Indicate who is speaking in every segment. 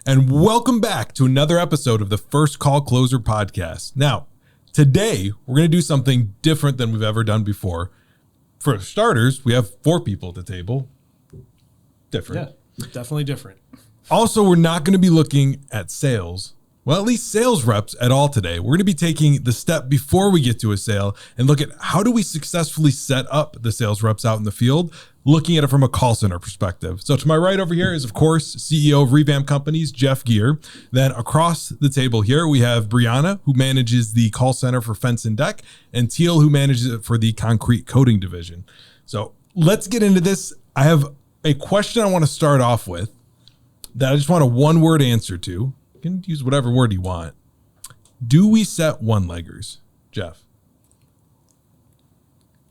Speaker 1: and welcome back to another episode of the First Call Closer podcast. Now, today we're going to do something different than we've ever done before. For starters, we have 4 people at the table. Different.
Speaker 2: Yeah, definitely different.
Speaker 1: Also, we're not going to be looking at sales. Well, at least sales reps at all today. We're going to be taking the step before we get to a sale and look at how do we successfully set up the sales reps out in the field, looking at it from a call center perspective. So to my right over here is, of course, CEO of Revamp Companies, Jeff Gear. Then across the table here, we have Briana, who manages the call center for Fence Deck, and Teal, who manages it for the concrete coating division. So let's get into this. I have a question I want to start off with that I just want a one-word answer to. You can use whatever word you want. Do we set one-leggers, Jeff?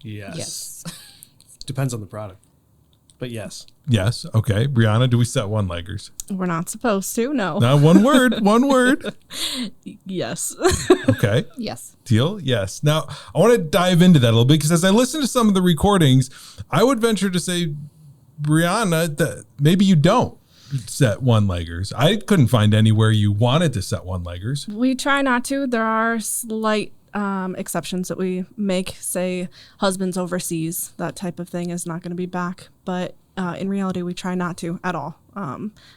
Speaker 2: Yes. Depends on the product, but yes.
Speaker 1: Yes. Okay. Briana, do we set one-leggers?
Speaker 3: We're not supposed to, no.
Speaker 1: Not one word. One word.
Speaker 3: Yes.
Speaker 1: Okay.
Speaker 3: Yes.
Speaker 1: Teal, yes. Now, I want to dive into that a little bit because as I listen to some of the recordings, I would venture to say, Briana, that maybe you don't set one-leggers. I couldn't find anywhere you wanted to set one-leggers.
Speaker 3: We try not to. There are slight exceptions that we make, say husbands overseas, that type of thing is not going to be back. But in reality, we try not to at all.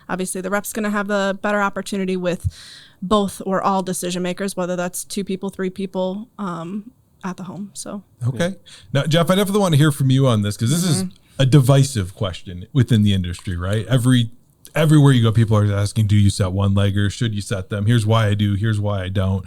Speaker 3: Obviously, the rep's going to have the better opportunity with both or all decision makers, whether that's 2 people, 3 people at the home. So
Speaker 1: okay. Now, Jeff, I definitely want to hear from you on this because this is a divisive question within the industry, right? Everywhere you go, people are asking, do you set one-leggers? Should you set them? Here's why I do. Here's why I don't.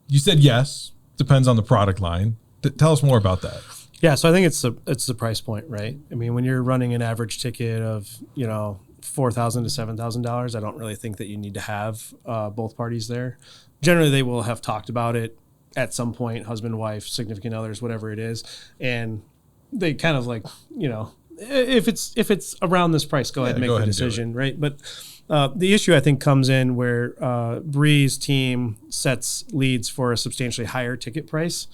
Speaker 1: You said yes. Depends on the product line. Tell us more about that.
Speaker 2: Yeah, so I think it's the price point, right? I mean, when you're running an average ticket of, $4,000 to $7,000, I don't really think that you need to have both parties there. Generally, they will have talked about it at some point, husband, wife, significant others, whatever it is, and they kind of if it's around this price, go ahead and make the decision, right? But the issue I think comes in where Bree's team sets leads for a substantially higher ticket price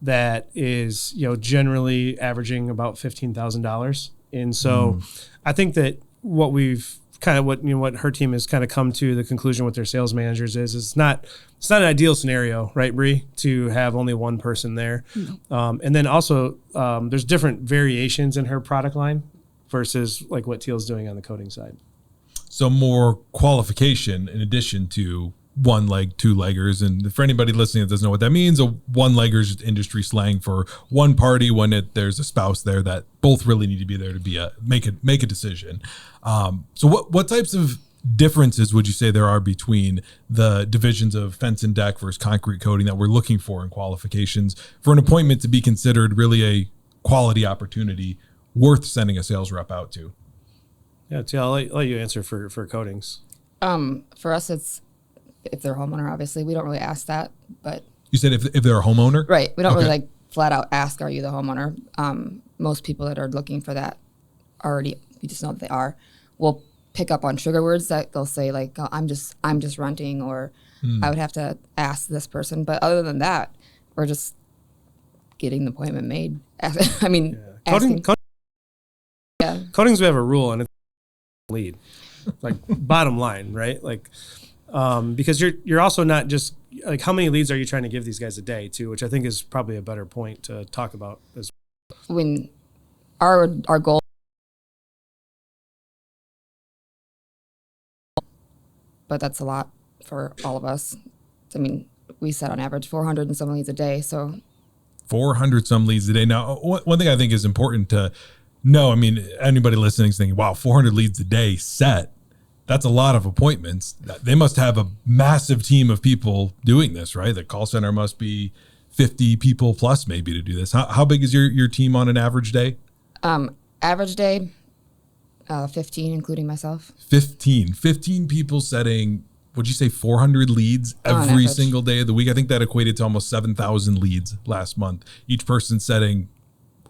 Speaker 2: that is, generally averaging about $15,000. And so I think that what her team has kind of come to the conclusion with their sales managers is it's not an ideal scenario, right, Bree, to have only one person there. No. And then also there's different variations in her product line versus like what Teal's doing on the coating side.
Speaker 1: So more qualification in addition to one leg, 2-leggers. And for anybody listening that doesn't know what that means, a one-legger is industry slang for one party when there's a spouse there that both really need to be there to make a decision. So what types of differences would you say there are between the divisions of fence and deck versus concrete coating that we're looking for in qualifications for an appointment to be considered really a quality opportunity worth sending a sales rep out to?
Speaker 2: Yeah, Teal, I'll let you answer for coatings.
Speaker 4: For us, it's if they're a homeowner, obviously. We don't really ask that, but...
Speaker 1: You said if they're a homeowner?
Speaker 4: Right. We don't really flat out ask, are you the homeowner? Most people that are looking for that already, we just know that they are. We'll pick up on trigger words that they'll say like, oh, I'm just renting, or I would have to ask this person. But other than that, we're just getting the appointment made. I mean, asking.
Speaker 2: Coatings, we have a rule, and it's lead. Like bottom line, right? Like, because you're also not just like, how many leads are you trying to give these guys a day too, which I think is probably a better point to talk about.
Speaker 4: When our goal, but that's a lot for all of us. I mean, we set on average 400 and some leads a day. So
Speaker 1: 400 some leads a day. Now, one thing I think is important to know, I mean, anybody listening is thinking, wow, 400 leads a day set. That's a lot of appointments. They must have a massive team of people doing this, right? The call center must be 50 people plus maybe to do this. How big is your team on an average day?
Speaker 4: Average day, 15, including myself.
Speaker 1: 15 people setting, would you say 400 leads every single day of the week? I think that equated to almost 7,000 leads last month. Each person setting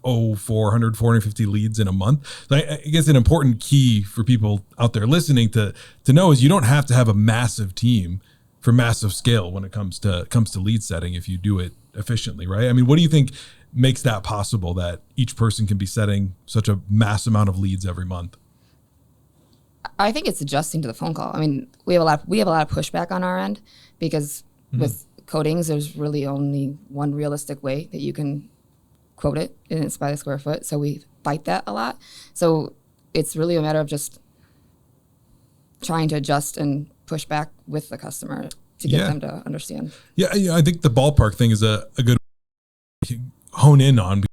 Speaker 1: 450 leads in a month. So I guess an important key for people out there listening to know is you don't have to have a massive team for massive scale when it comes to lead setting if you do it efficiently, right? I mean, what do you think makes that possible, that each person can be setting such a mass amount of leads every month?
Speaker 4: I think it's adjusting to the phone call. I mean, we have a lot of pushback on our end because with coatings, there's really only one realistic way that you can quote it, and it's by the square foot. So we fight that a lot. So it's really a matter of just trying to adjust and push back with the customer to get them to understand.
Speaker 1: Yeah, I think the ballpark thing is a good hone in on. Of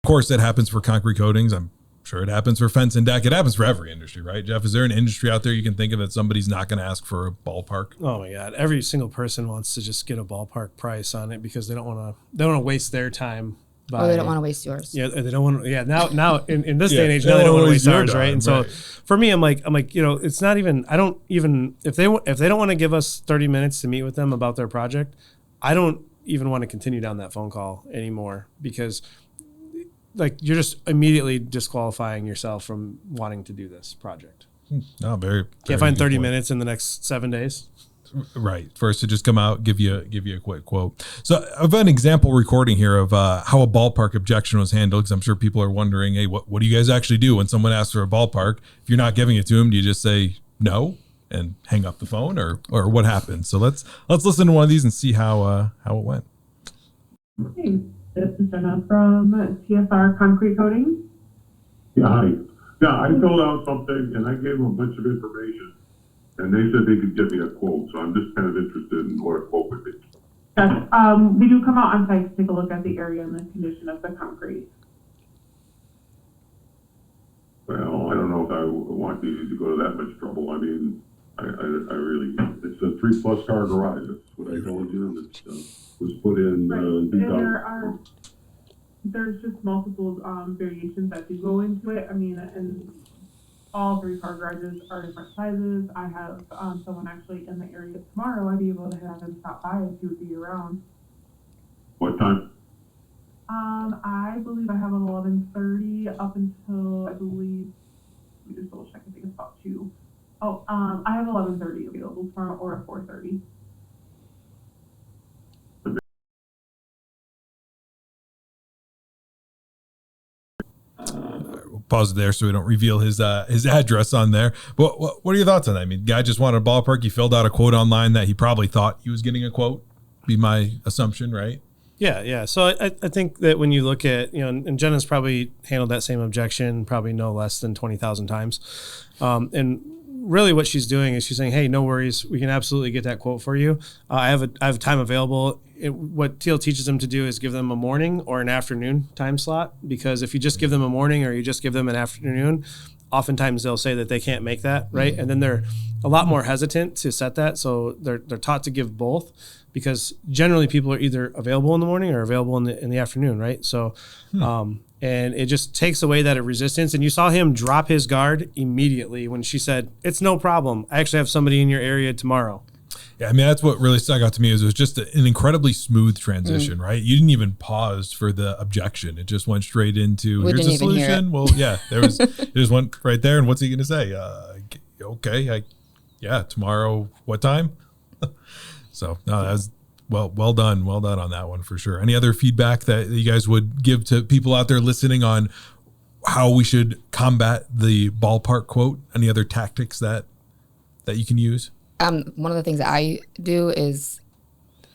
Speaker 1: course, that happens for concrete coatings. I'm sure it happens for fence and deck. It happens for every industry, right, Jeff? Is there an industry out there you can think of that somebody's not going to ask for a ballpark?
Speaker 2: Oh my God! Every single person wants to just get a ballpark price on it because they don't want to waste their time.
Speaker 4: Or they don't want to waste yours.
Speaker 2: Yeah, they don't want to. Yeah, now in this day and age, now they don't want to waste ours, right? And so for me, I'm like, it's not even. I don't even if they don't want to give us 30 minutes to meet with them about their project, I don't even want to continue down that phone call anymore because, like, you're just immediately disqualifying yourself from wanting to do this project.
Speaker 1: No, very
Speaker 2: Can't find 30 minutes in the next 7 days.
Speaker 1: Right. First to just come out, give you a quick quote. So I've an example recording here of how a ballpark objection was handled, because I'm sure people are wondering, hey, what do you guys actually do when someone asks for a ballpark? If you're not giving it to them, do you just say no and hang up the phone, or what happens? So let's listen to one of these and see how it went.
Speaker 5: Hey, this is Jenna from TSR Concrete Coating.
Speaker 6: Yeah, hi. Yeah, I filled out something and I gave them a bunch of information. And they said they could give me a quote, so I'm just kind of interested in what a quote would be.
Speaker 5: Yes, we do come out on site to take a look at the area and the condition of the concrete.
Speaker 6: Well, I don't know if I want you to go to that much trouble. I mean, I really, it's a 3+ car garage. That's what I told you. It was put in
Speaker 5: Right, and
Speaker 6: 2000.
Speaker 5: there's just multiple variations that do go into it. I mean, and all 3 car garages are different sizes. I have someone actually in the area tomorrow. I'd be able to have him stop by if he would be around.
Speaker 6: What time?
Speaker 5: I believe I have 11:30 up until, I believe, let me just double check, I think it's about 2. Oh, I have 11:30 available tomorrow or at 4:30.
Speaker 1: We'll pause it there so we don't reveal his address on there. But what are your thoughts on that? I mean, guy just wanted a ballpark. He filled out a quote online that he probably thought he was getting a quote. Be my assumption, right?
Speaker 2: Yeah. So I think that when you look at, and Jenna's probably handled that same objection probably no less than 20,000 times. And really what she's doing is she's saying, hey, no worries. We can absolutely get that quote for you. I have time available. What Teal teaches them to do is give them a morning or an afternoon time slot, because if you just give them a morning or you just give them an afternoon, oftentimes they'll say that they can't make that, right? And then they're a lot more hesitant to set that. So they're taught to give both, because generally people are either available in the morning or available in the afternoon, right? So, and it just takes away that resistance. And you saw him drop his guard immediately when she said, it's no problem. I actually have somebody in your area tomorrow.
Speaker 1: Yeah, I mean, that's what really stuck out to me is it was just an incredibly smooth transition, right? You didn't even pause for the objection. It just went straight into, here's the solution. Well, yeah, it just went right there. And what's he going to say? Okay, tomorrow, what time? So, no, that was well done on that one for sure. Any other feedback that you guys would give to people out there listening on how we should combat the ballpark quote? Any other tactics that you can use?
Speaker 4: One of the things that I do is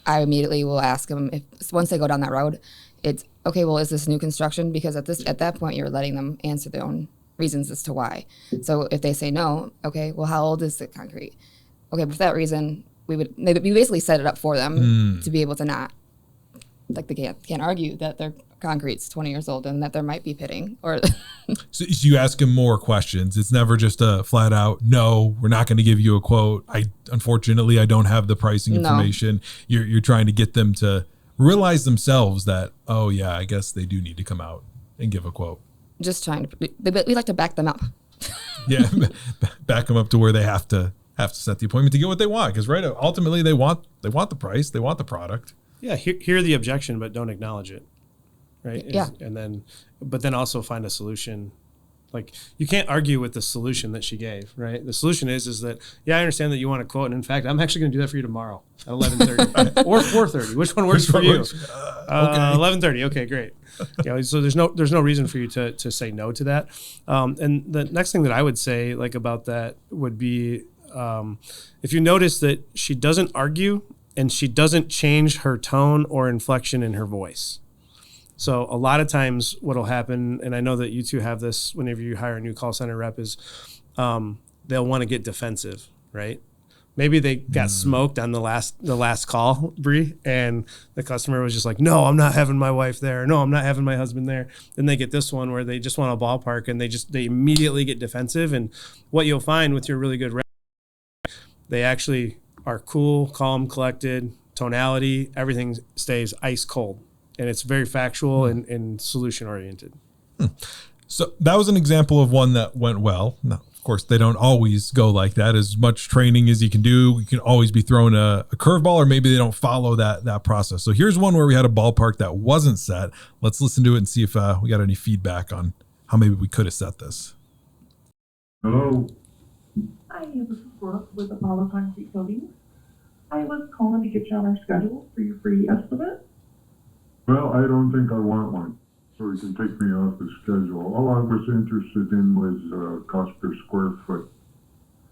Speaker 4: I immediately will ask them if once they go down that road, it's okay. Well, is this new construction? Because at that point, you're letting them answer their own reasons as to why. So if they say no, okay, well, how old is the concrete? Okay, but for that reason, we basically set it up for them to be able to not, like, they can't argue that their concrete's 20 years old and that there might be pitting or.
Speaker 1: So you ask them more questions. It's never just a flat out, no, we're not going to give you a quote. Unfortunately, I don't have the pricing information. No. You're trying to get them to realize themselves that, oh yeah, I guess they do need to come out and give a quote.
Speaker 4: Just trying to, we like to back them up.
Speaker 1: Yeah, back them up to where they have to set the appointment to get what they want. Because ultimately they want the price, they want the product.
Speaker 2: Yeah, hear the objection, but don't acknowledge it. Right.
Speaker 4: Yeah.
Speaker 2: But then also find a solution. Like, you can't argue with the solution that she gave, right? The solution is that, yeah, I understand that you want a quote. And in fact, I'm actually going to do that for you tomorrow at 11:30 or 4:30. Which one works for you?
Speaker 1: Okay.
Speaker 2: 11:30. Okay, great. So there's no reason for you to say no to that. And the next thing that I would say like about that would be, if you notice that she doesn't argue and she doesn't change her tone or inflection in her voice. So a lot of times what'll happen, and I know that you two have this whenever you hire a new call center rep, is they'll want to get defensive, right? Maybe they got smoked on the last call, Bree, and the customer was just like, no, I'm not having my wife there. No, I'm not having my husband there. Then they get this one where they just want a ballpark and they immediately get defensive. And what you'll find with your really good rep, they actually are cool, calm, collected, tonality, everything stays ice cold. And it's very factual and solution oriented.
Speaker 1: So that was an example of one that went well. Now, of course, they don't always go like that. As much training as you can do, you can always be thrown a curveball, or maybe they don't follow that process. So here's one where we had a ballpark that wasn't set. Let's listen to it and see if we got any feedback on how maybe we could have set this.
Speaker 6: Hello?
Speaker 5: Hi, this is Brooke with Apollo Concrete Coatings. I was calling to get you on our schedule for your free estimate.
Speaker 6: Well, I don't think I want one, so you can take me off the schedule. All I was interested in was cost per square foot.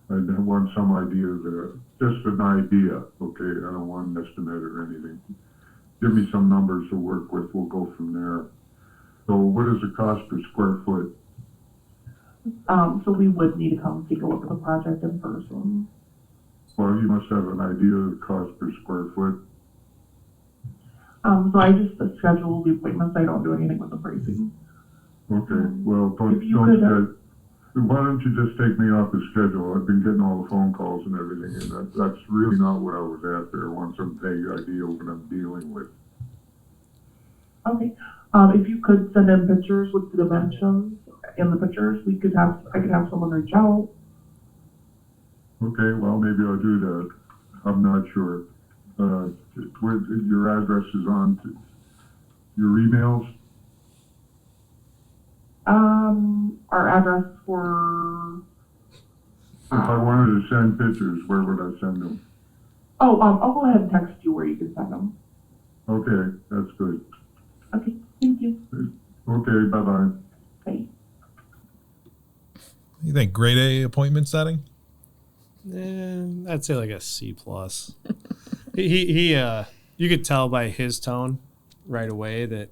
Speaker 6: I want some idea of just an idea, okay? I don't want an estimate or anything. Give me some numbers to work with, we'll go from there. So what is the cost per square foot?
Speaker 5: So we would need to come take a look at the project in person.
Speaker 6: Well, you must have an idea of the cost per square foot.
Speaker 5: So I just schedule the appointments. I don't do anything with the pricing.
Speaker 6: Okay, well, why don't you just take me off the schedule? I've been getting all the phone calls and everything, and that's really not what I was after. I want some vague idea of what I'm dealing with.
Speaker 5: Okay. If you could send in pictures with the dimensions in the pictures, I could have someone reach out.
Speaker 6: Okay, well, maybe I'll do that. I'm not sure. Your address is on your emails?
Speaker 5: Our address for...
Speaker 6: If I wanted to send pictures, where would I send them?
Speaker 5: I'll go ahead and text you where you can send them.
Speaker 6: Okay, that's good.
Speaker 5: Okay, thank you.
Speaker 6: Okay, bye-bye.
Speaker 5: Bye.
Speaker 1: You think grade A appointment setting?
Speaker 2: I'd say like a C+. He you could tell by his tone right away that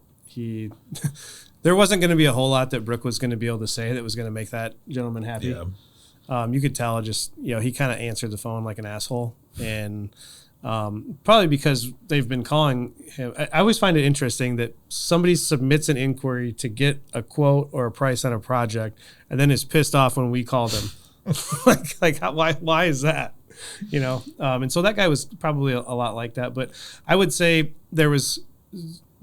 Speaker 2: there wasn't going to be a whole lot that Brooke was going to be able to say that was going to make that gentleman happy.
Speaker 1: Yeah.
Speaker 2: You could tell just, he kind of answered the phone like an asshole, and probably because they've been calling him. I always find it interesting that somebody submits an inquiry to get a quote or a price on a project and then is pissed off when we call them. Why is that? And so that guy was probably a lot like that. But I would say there was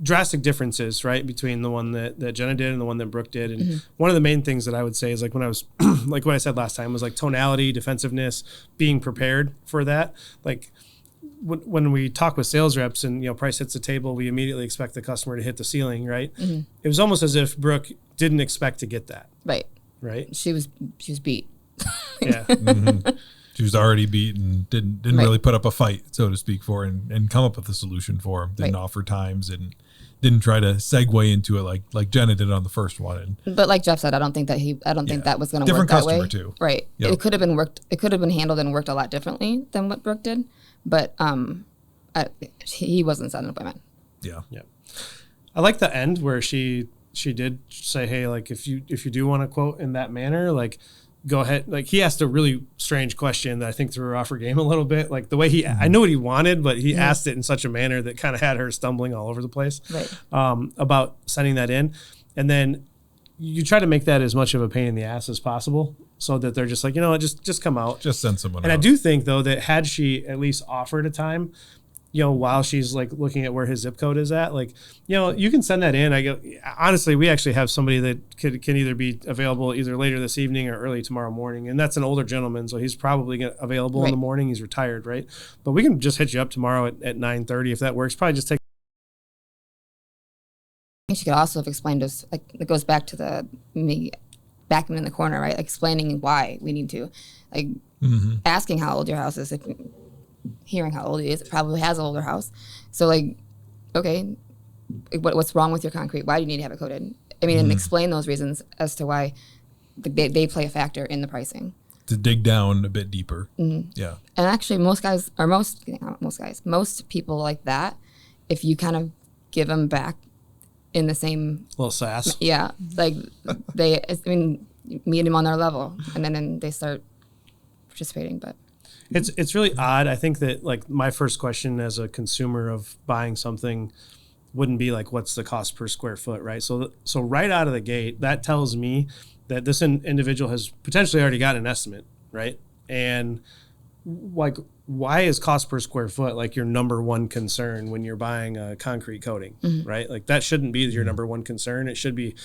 Speaker 2: drastic differences, right, between the one that Jenna did and the one that Brooke did. And one of the main things that I would say is like when I was like what I said last time was like tonality, defensive-ness, being prepared for that. Like when we talk with sales reps and price hits the table, we immediately expect the customer to hit the ceiling, right? It was almost as if Brooke didn't expect to get that. Right.
Speaker 4: She was beat.
Speaker 2: Yeah.
Speaker 1: She was already beaten, didn't really put up a fight, so to speak, for and come up with a solution for him. Didn't offer times and didn't try to segue into it like Jenna did on the first one.
Speaker 4: But like Jeff said, I don't think that was going to work
Speaker 1: different
Speaker 4: that way.
Speaker 1: customer too.
Speaker 4: Right.
Speaker 1: Yep.
Speaker 4: It could have been handled and worked a lot differently than what Brooke did. But he wasn't set an appointment.
Speaker 1: Yeah.
Speaker 2: I like the end where she did say, hey, like if you do want to quote in that manner, like go ahead. Like he asked a really strange question that I think threw her off her game a little bit. Like the way I know what he wanted, but he asked it in such a manner that kind of had her stumbling all over the place. About sending that in. And then you try to make that as much of a pain in the ass as possible so that they're just like, just come out.
Speaker 1: Just send someone
Speaker 2: And
Speaker 1: out.
Speaker 2: I do think though that had she at least offered a time, while she's like looking at where his zip code is at, like, you can send that in. I go, honestly, we actually have somebody that can either be available either later this evening or early tomorrow morning. And that's an older gentleman. So he's probably available in the morning. He's retired. Right. But we can just hit you up tomorrow at 9:30 if that works. Probably just take.
Speaker 4: She could also have explained us, like it goes back to me backing in the corner, right? Like explaining why we need to, like asking how old your house is, hearing how old it is. It probably has an older house. So like, okay, what's wrong with your concrete? Why do you need to have it coated? I mean, and explain those reasons as to why they play a factor in the pricing.
Speaker 1: To dig down a bit deeper. Yeah.
Speaker 4: And actually most people like that, if you kind of give them back in the same
Speaker 2: little sass.
Speaker 4: Yeah. Like meet them on their level and then they start participating. But
Speaker 2: it's really odd. I think that like my first question as a consumer of buying something wouldn't be like, what's the cost per square foot, right? So right out of the gate, that tells me that this individual has potentially already got an estimate, right? And like, why is cost per square foot like your number one concern when you're buying a concrete coating, right? Like that shouldn't be your number one concern. It should be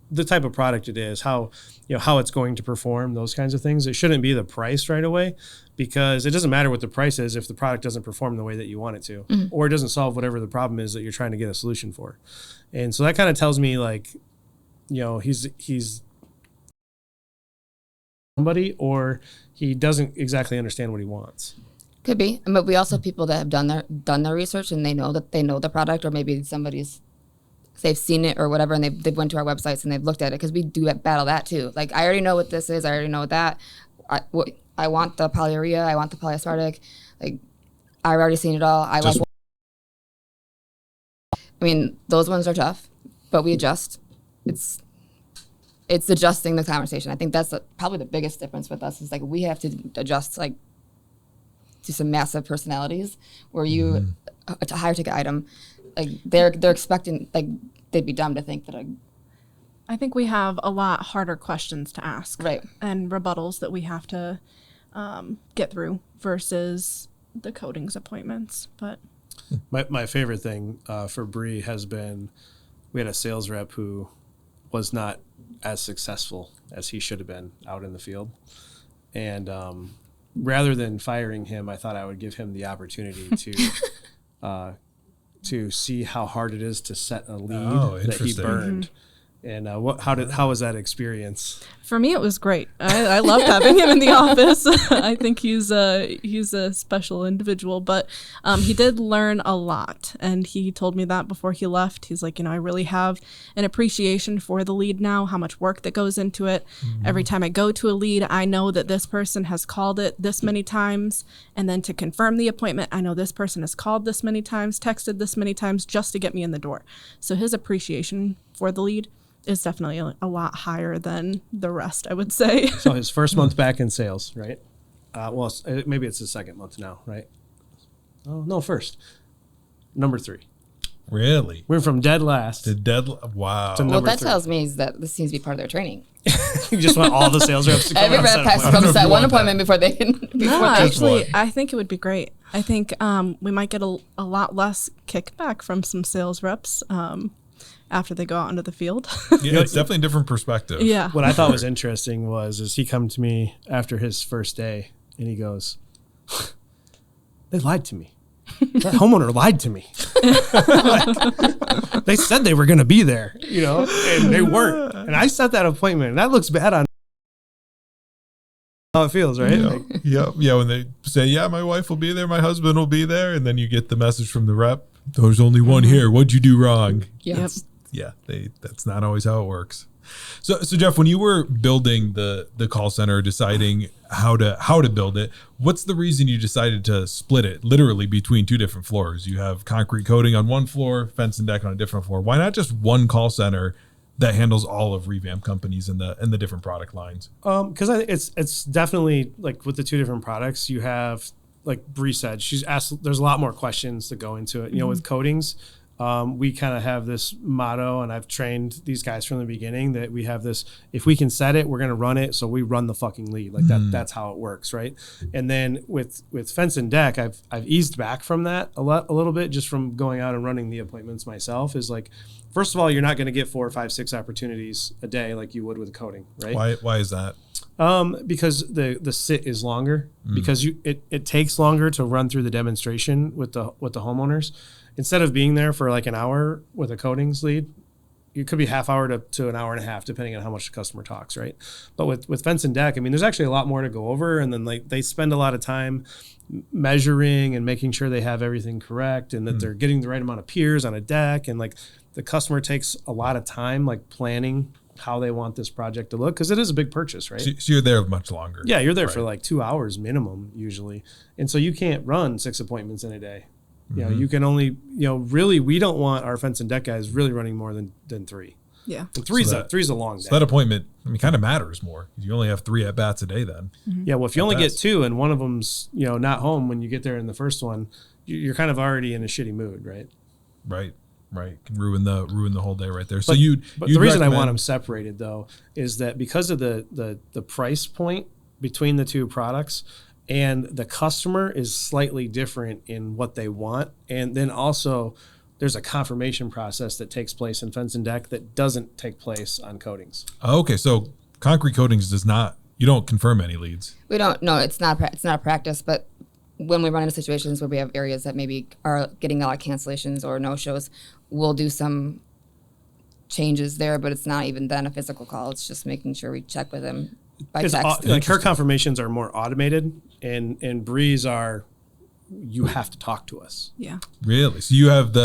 Speaker 2: the type of product it is, how it's going to perform, those kinds of things. It shouldn't be the price right away, because it doesn't matter what the price is if the product doesn't perform the way that you want it to, or it doesn't solve whatever the problem is that you're trying to get a solution for. And so that kind of tells me like, he's somebody, or he doesn't exactly understand what he wants.
Speaker 4: could be, but we also have people that have done their research and they know the product, or maybe they've seen it or whatever, and they've went to our websites and they've looked at it, because we do battle that too. Like, I already know what this is. I already know what that. I want the polyurea. I want the polyaspartic. Like, I've already seen it all. I mean, those ones are tough, but we adjust. It's adjusting the conversation. I think that's probably the biggest difference with us, is like we have to adjust like to some massive personalities where you a higher ticket item, like they're expecting, like they'd be dumb to think that
Speaker 3: I think we have a lot harder questions to ask,
Speaker 4: right,
Speaker 3: and rebuttals that we have to get through versus the coatings appointments. But
Speaker 2: my favorite thing for Bree has been, we had a sales rep who was not as successful as he should have been out in the field, and rather than firing him, I thought I would give him the opportunity to see how hard it is to set a lead that he burned. And how was that experience?
Speaker 3: For me, it was great. I loved having him in the office. I think he's a special individual, but he did learn a lot. And he told me that before he left. He's like, I really have an appreciation for the lead now, how much work that goes into it. Every time I go to a lead, I know that this person has called it this many times. And then to confirm the appointment, I know this person has called this many times, texted this many times just to get me in the door. So his appreciation for the lead is definitely a lot higher than the rest, I would say.
Speaker 2: So his first month back in sales, right? Well, maybe it's his second month now, right? Oh, no, first. Number 3.
Speaker 1: Really?
Speaker 2: We're from dead last
Speaker 1: to dead. Wow.
Speaker 2: to
Speaker 4: well,
Speaker 2: number
Speaker 4: that
Speaker 2: 3.
Speaker 4: tells me is that this seems to be part of their training.
Speaker 2: You just want all the sales reps to come
Speaker 4: Every
Speaker 2: and
Speaker 4: rep
Speaker 2: set
Speaker 4: has to
Speaker 2: appointments.
Speaker 4: come to set one
Speaker 1: want that.
Speaker 4: appointment before they can.
Speaker 3: No,
Speaker 4: they
Speaker 3: actually,
Speaker 1: one.
Speaker 3: I think it would be great. I think we might get a lot less kickback from some sales reps after they go out into the field.
Speaker 1: Yeah, it's definitely a different perspective.
Speaker 3: Yeah.
Speaker 2: What I thought was interesting is he come to me after his first day and he goes, they lied to me. That homeowner lied to me. Like, they said they were going to be there, and they weren't. And I set that appointment, and that looks bad on how it feels, right?
Speaker 1: Yeah.
Speaker 2: Like,
Speaker 1: Yeah. When they say, yeah, my wife will be there, my husband will be there, and then you get the message from the rep, there's only one here. What'd you do wrong?
Speaker 4: Yep.
Speaker 1: Yeah, that's not always how it works. So Jeff, when you were building the call center, deciding how to build it, what's the reason you decided to split it literally between 2 different floors? You have concrete coating on one floor, fence and deck on a different floor. Why not just one call center that handles all of Revamp Companies and the different product lines?
Speaker 2: because it's definitely like with the 2 different products, you have, like Bree said, she's asked, there's a lot more questions that go into it. With coatings, we kind of have this motto, and I've trained these guys from the beginning that we have this: if we can set it, we're going to run it. So we run the fucking lead. Like that's how it works, right? And then with fence and deck, I've eased back from that a little bit, just from going out and running the appointments myself. Is like, first of all, you're not going to get 4, 5, 6 opportunities a day like you would with coating, right?
Speaker 1: Why is that?
Speaker 2: Because the sit is longer, because it takes longer to run through the demonstration with the homeowners. Instead of being there for like an hour with a coatings lead, it could be half hour to an hour and a half, depending on how much the customer talks, right? But with Fence and Deck, I mean, there's actually a lot more to go over, and then like they spend a lot of time measuring and making sure they have everything correct and that they're getting the right amount of piers on a deck, and like the customer takes a lot of time like planning how they want this project to look, because it is a big purchase, right?
Speaker 1: So you're there much longer.
Speaker 2: Yeah, you're there for like 2 hours minimum usually, and so you can't run 6 appointments in a day. You know, you can only, you know, really, we don't want our Fence and Deck guys really running more than 3.
Speaker 3: Yeah.
Speaker 2: And three's a long day.
Speaker 1: So that appointment, I mean, kind of matters more. You only have 3 at bats a day then.
Speaker 2: Yeah, well, if you only get 2 and one of them's, you know, not home when you get there in the first one, you're kind of already in a shitty mood, right?
Speaker 1: Right. Can ruin the whole day right there. So
Speaker 2: but the reason I want them separated though is that because of the price point between the 2 products, and the customer is slightly different in what they want, and then also there's a confirmation process that takes place in Fence and Deck that doesn't take place on coatings.
Speaker 1: Okay, so concrete coatings you don't confirm any leads.
Speaker 4: We don't. No, it's not a practice. But when we run into situations where we have areas that maybe are getting a lot of cancellations or no shows, we'll do some changes there. But it's not even then a physical call. It's just making sure we check with them by text.
Speaker 2: Like her confirmations are more automated, and Bree's are, you have to talk to us.
Speaker 3: Yeah.
Speaker 1: Really? So you have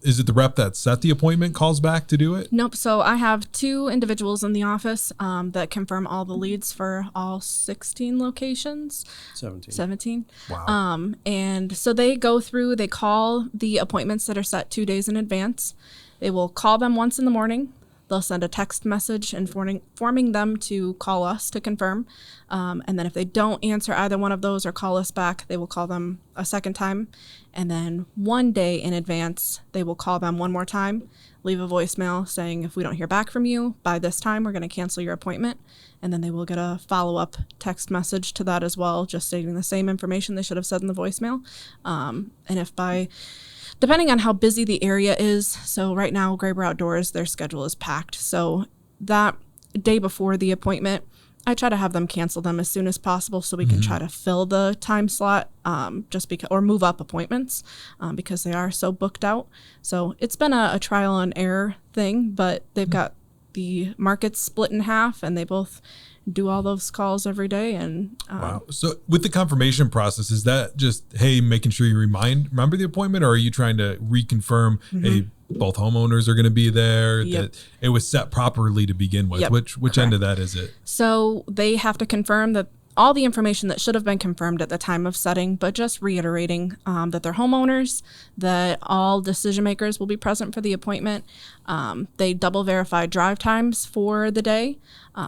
Speaker 1: is it the rep that set the appointment calls back to do it?
Speaker 3: Nope. So I have 2 individuals in the office that confirm all the leads for all 16 locations. 17.
Speaker 1: Wow.
Speaker 3: And so they go through, they call the appointments that are set 2 days in advance. They will call them once in the morning. They'll send a text message informing them to call us to confirm. And then if they don't answer either one of those or call us back, they will call them a second time. And then 1 day in advance, they will call them one more time, leave a voicemail saying, if we don't hear back from you by this time, we're going to cancel your appointment. And then they will get a follow-up text message to that as well, just stating the same information they should have said in the voicemail. And if depending on how busy the area is, so right now, Graber Outdoors, their schedule is packed. So that day before the appointment, I try to have them cancel them as soon as possible so we can try to fill the time slot or move up appointments because they are so booked out. So it's been a trial and error thing, but they've got the markets split in half and they both do all those calls every day. And
Speaker 1: wow. So with the confirmation process, is that just, hey, making sure you remember the appointment, or are you trying to reconfirm, hey, both homeowners are going to be there, that it was set properly to begin with? Which end of that is it?
Speaker 3: So they have to confirm that all the information that should have been confirmed at the time of setting, but just reiterating that they're homeowners, that all decision makers will be present for the appointment. They double verify drive times for the day.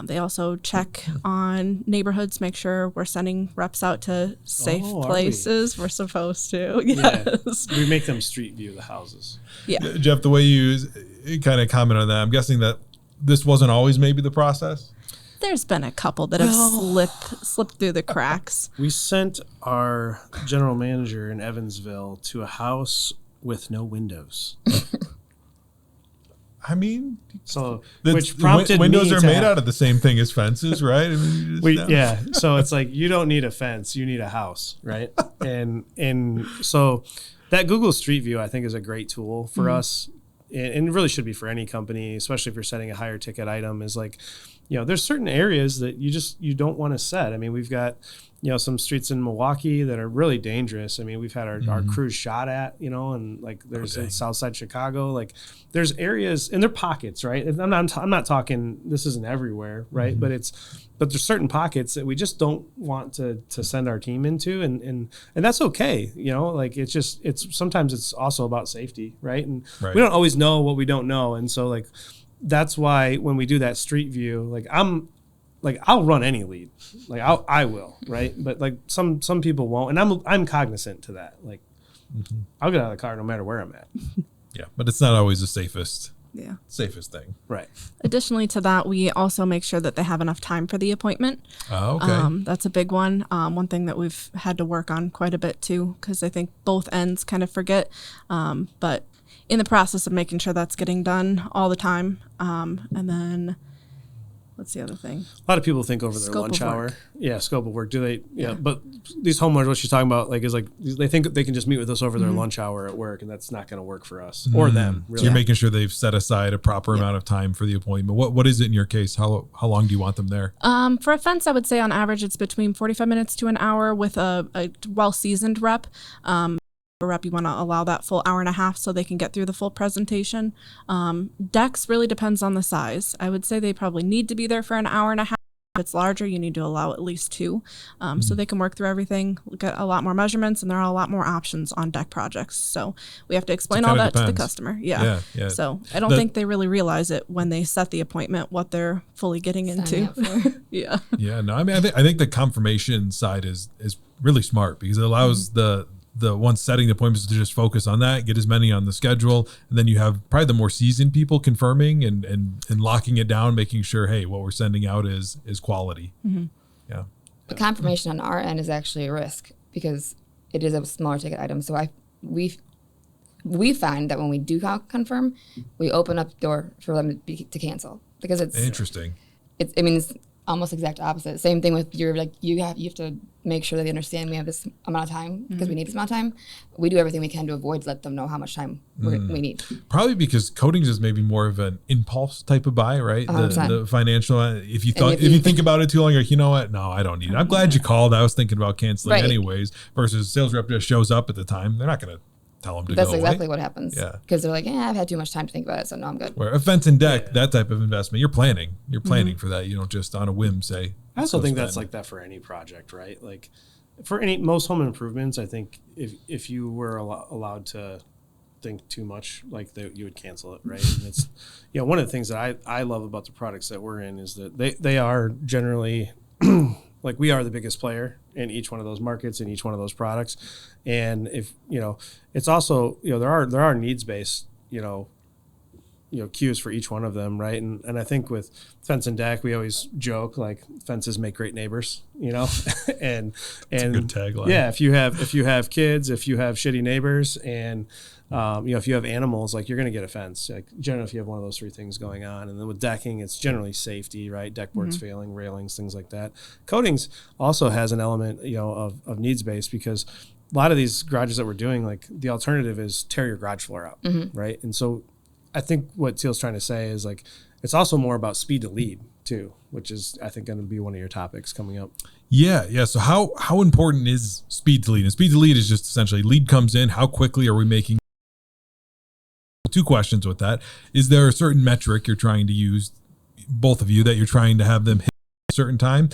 Speaker 3: They also check on neighborhoods, make sure we're sending reps out to safe places. We're supposed to. Yes.
Speaker 2: Yeah. We make them street view the houses.
Speaker 3: Yeah.
Speaker 1: Jeff, the way you kind of comment on that, I'm guessing that this wasn't always maybe the process?
Speaker 3: There's been a couple that have slipped through the cracks.
Speaker 2: We sent our general manager in Evansville to a house with no windows.
Speaker 1: I mean,
Speaker 2: so which prompted
Speaker 1: windows
Speaker 2: me
Speaker 1: are made out of the same thing as fences, right? I mean,
Speaker 2: so it's like you don't need a fence, you need a house, right? and so that Google Street View I think is a great tool for us, and it really should be for any company, especially if you're setting a higher ticket item. Is like, you know, there's certain areas that you don't want to set. I mean, we've got, you know, some streets in Milwaukee that are really dangerous. I mean, we've had our crews shot at, you know, and like there's in Southside Chicago, like there's areas and they're pockets, right? I'm not talking, this isn't everywhere, right? But there's certain pockets that we just don't want to send our team into, and that's okay, you know, like it's sometimes it's also about safety, right? And we don't always know what we don't know, and so like that's why when we do that street view, like I'll run any lead, like I will, right? But like some people won't, and I'm cognizant to that. Like I'll get out of the car no matter where I'm at.
Speaker 1: Yeah, but it's not always the safest thing.
Speaker 2: Right.
Speaker 3: Additionally to that, we also make sure that they have enough time for the appointment.
Speaker 1: Oh, okay.
Speaker 3: That's a big one. One thing that we've had to work on quite a bit too, because I think both ends kind of forget. But in the process of making sure that's getting done all the time. And then What's the other thing?
Speaker 2: A lot of people think over their
Speaker 3: Scope
Speaker 2: lunch
Speaker 3: of
Speaker 2: hour.
Speaker 3: work.
Speaker 2: Yeah, scope of work. Do they? Yeah, but these homeowners, what she's talking about, like, is like they think they can just meet with us over their lunch hour at work, and that's not going to work for us or them. Really.
Speaker 1: So you're making sure they've set aside a proper amount of time for the appointment. What is it in your case? How long do you want them there?
Speaker 3: For a fence, I would say on average it's between 45 minutes to an hour with a well-seasoned rep. A rep, you want to allow that full hour and a half so they can get through the full presentation. Decks really depends on the size. I would say they probably need to be there for an hour and a half. If it's larger, you need to allow at least 2, so they can work through everything, look at a lot more measurements, and there are a lot more options on deck projects. So we have to explain all that to the customer. Yeah. So I don't think they really realize it when they set the appointment, what they're fully getting into. Yeah.
Speaker 1: Yeah. No, I mean, I think the confirmation side is really smart because it allows the one setting the appointments to just focus on that, get as many on the schedule, and then you have probably the more seasoned people confirming and locking it down, making sure, hey, what we're sending out is quality. Yeah.
Speaker 4: The confirmation on our end is actually a risk because it is a smaller ticket item. So we find that when we do confirm, we open up the door for them to cancel because it's
Speaker 1: interesting.
Speaker 4: It's almost exact opposite. Same thing with you have to make sure that they understand we have this amount of time because we need this amount of time. We do everything we can to avoid let them know how much time we need.
Speaker 1: Probably because coatings is maybe more of an impulse type of buy, right? The financial. If you think about it too long, you're like, you know what? No, I don't need it. I'm glad you called. I was thinking about canceling anyways. Versus sales rep just shows up at the time. They're not going to tell them to
Speaker 4: That's
Speaker 1: go
Speaker 4: exactly
Speaker 1: away.
Speaker 4: what happens.
Speaker 1: Yeah.
Speaker 4: Because they're like, I've had too much time to think about it, so no, I'm good.
Speaker 1: Where a fence and deck, that type of investment, you're planning. You're planning for that. You don't just on a whim say.
Speaker 2: I also think that's like that for any project, right? Like for most home improvements, I think if you were allowed to think too much, like you would cancel it, right? And it's one of the things that I love about the products that we're in is that they are generally like we are the biggest player in each one of those markets, in each one of those products. And if, it's also, there are needs-based, cues for each one of them, right? And I think with fence and deck, we always joke like fences make great neighbors, and
Speaker 1: That's a good tagline.
Speaker 2: Yeah, if you have kids, if you have shitty neighbors, and if you have animals, like you're going to get a fence. Like generally, if you have one of those 3 things going on, and then with decking, it's generally safety, right? Deck boards failing, railings, things like that. Coatings also has an element, of needs based because a lot of these garages that we're doing, like the alternative is tear your garage floor out, right? And so I think what Teal's trying to say is like it's also more about speed to lead too, which is I think going to be one of your topics coming up.
Speaker 1: Yeah. So how important is speed to lead? And speed to lead is just essentially lead comes in. How quickly are we making? 2 questions with that. Is there a certain metric you're trying to use, both of you, that you're trying to have them hit a certain time?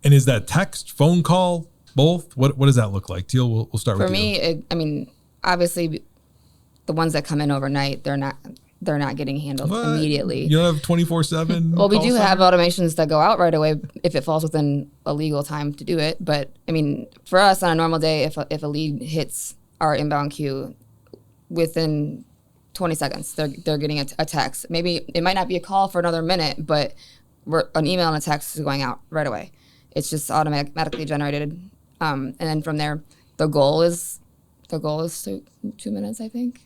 Speaker 1: And is that text, phone call, both? What does that look like? Teal, we'll start with you.
Speaker 4: For me, obviously the ones that come in overnight, they're not getting handled immediately.
Speaker 1: You don't have 24/7.
Speaker 4: Well, we do have automations that go out right away if it falls within a legal time to do it. But for us on a normal day, if a lead hits our inbound queue within 20 seconds, they're getting a text. Maybe it might not be a call for another minute, but an email and a text is going out right away. It's just automatically generated, and then from there, the goal is 2 minutes, I think.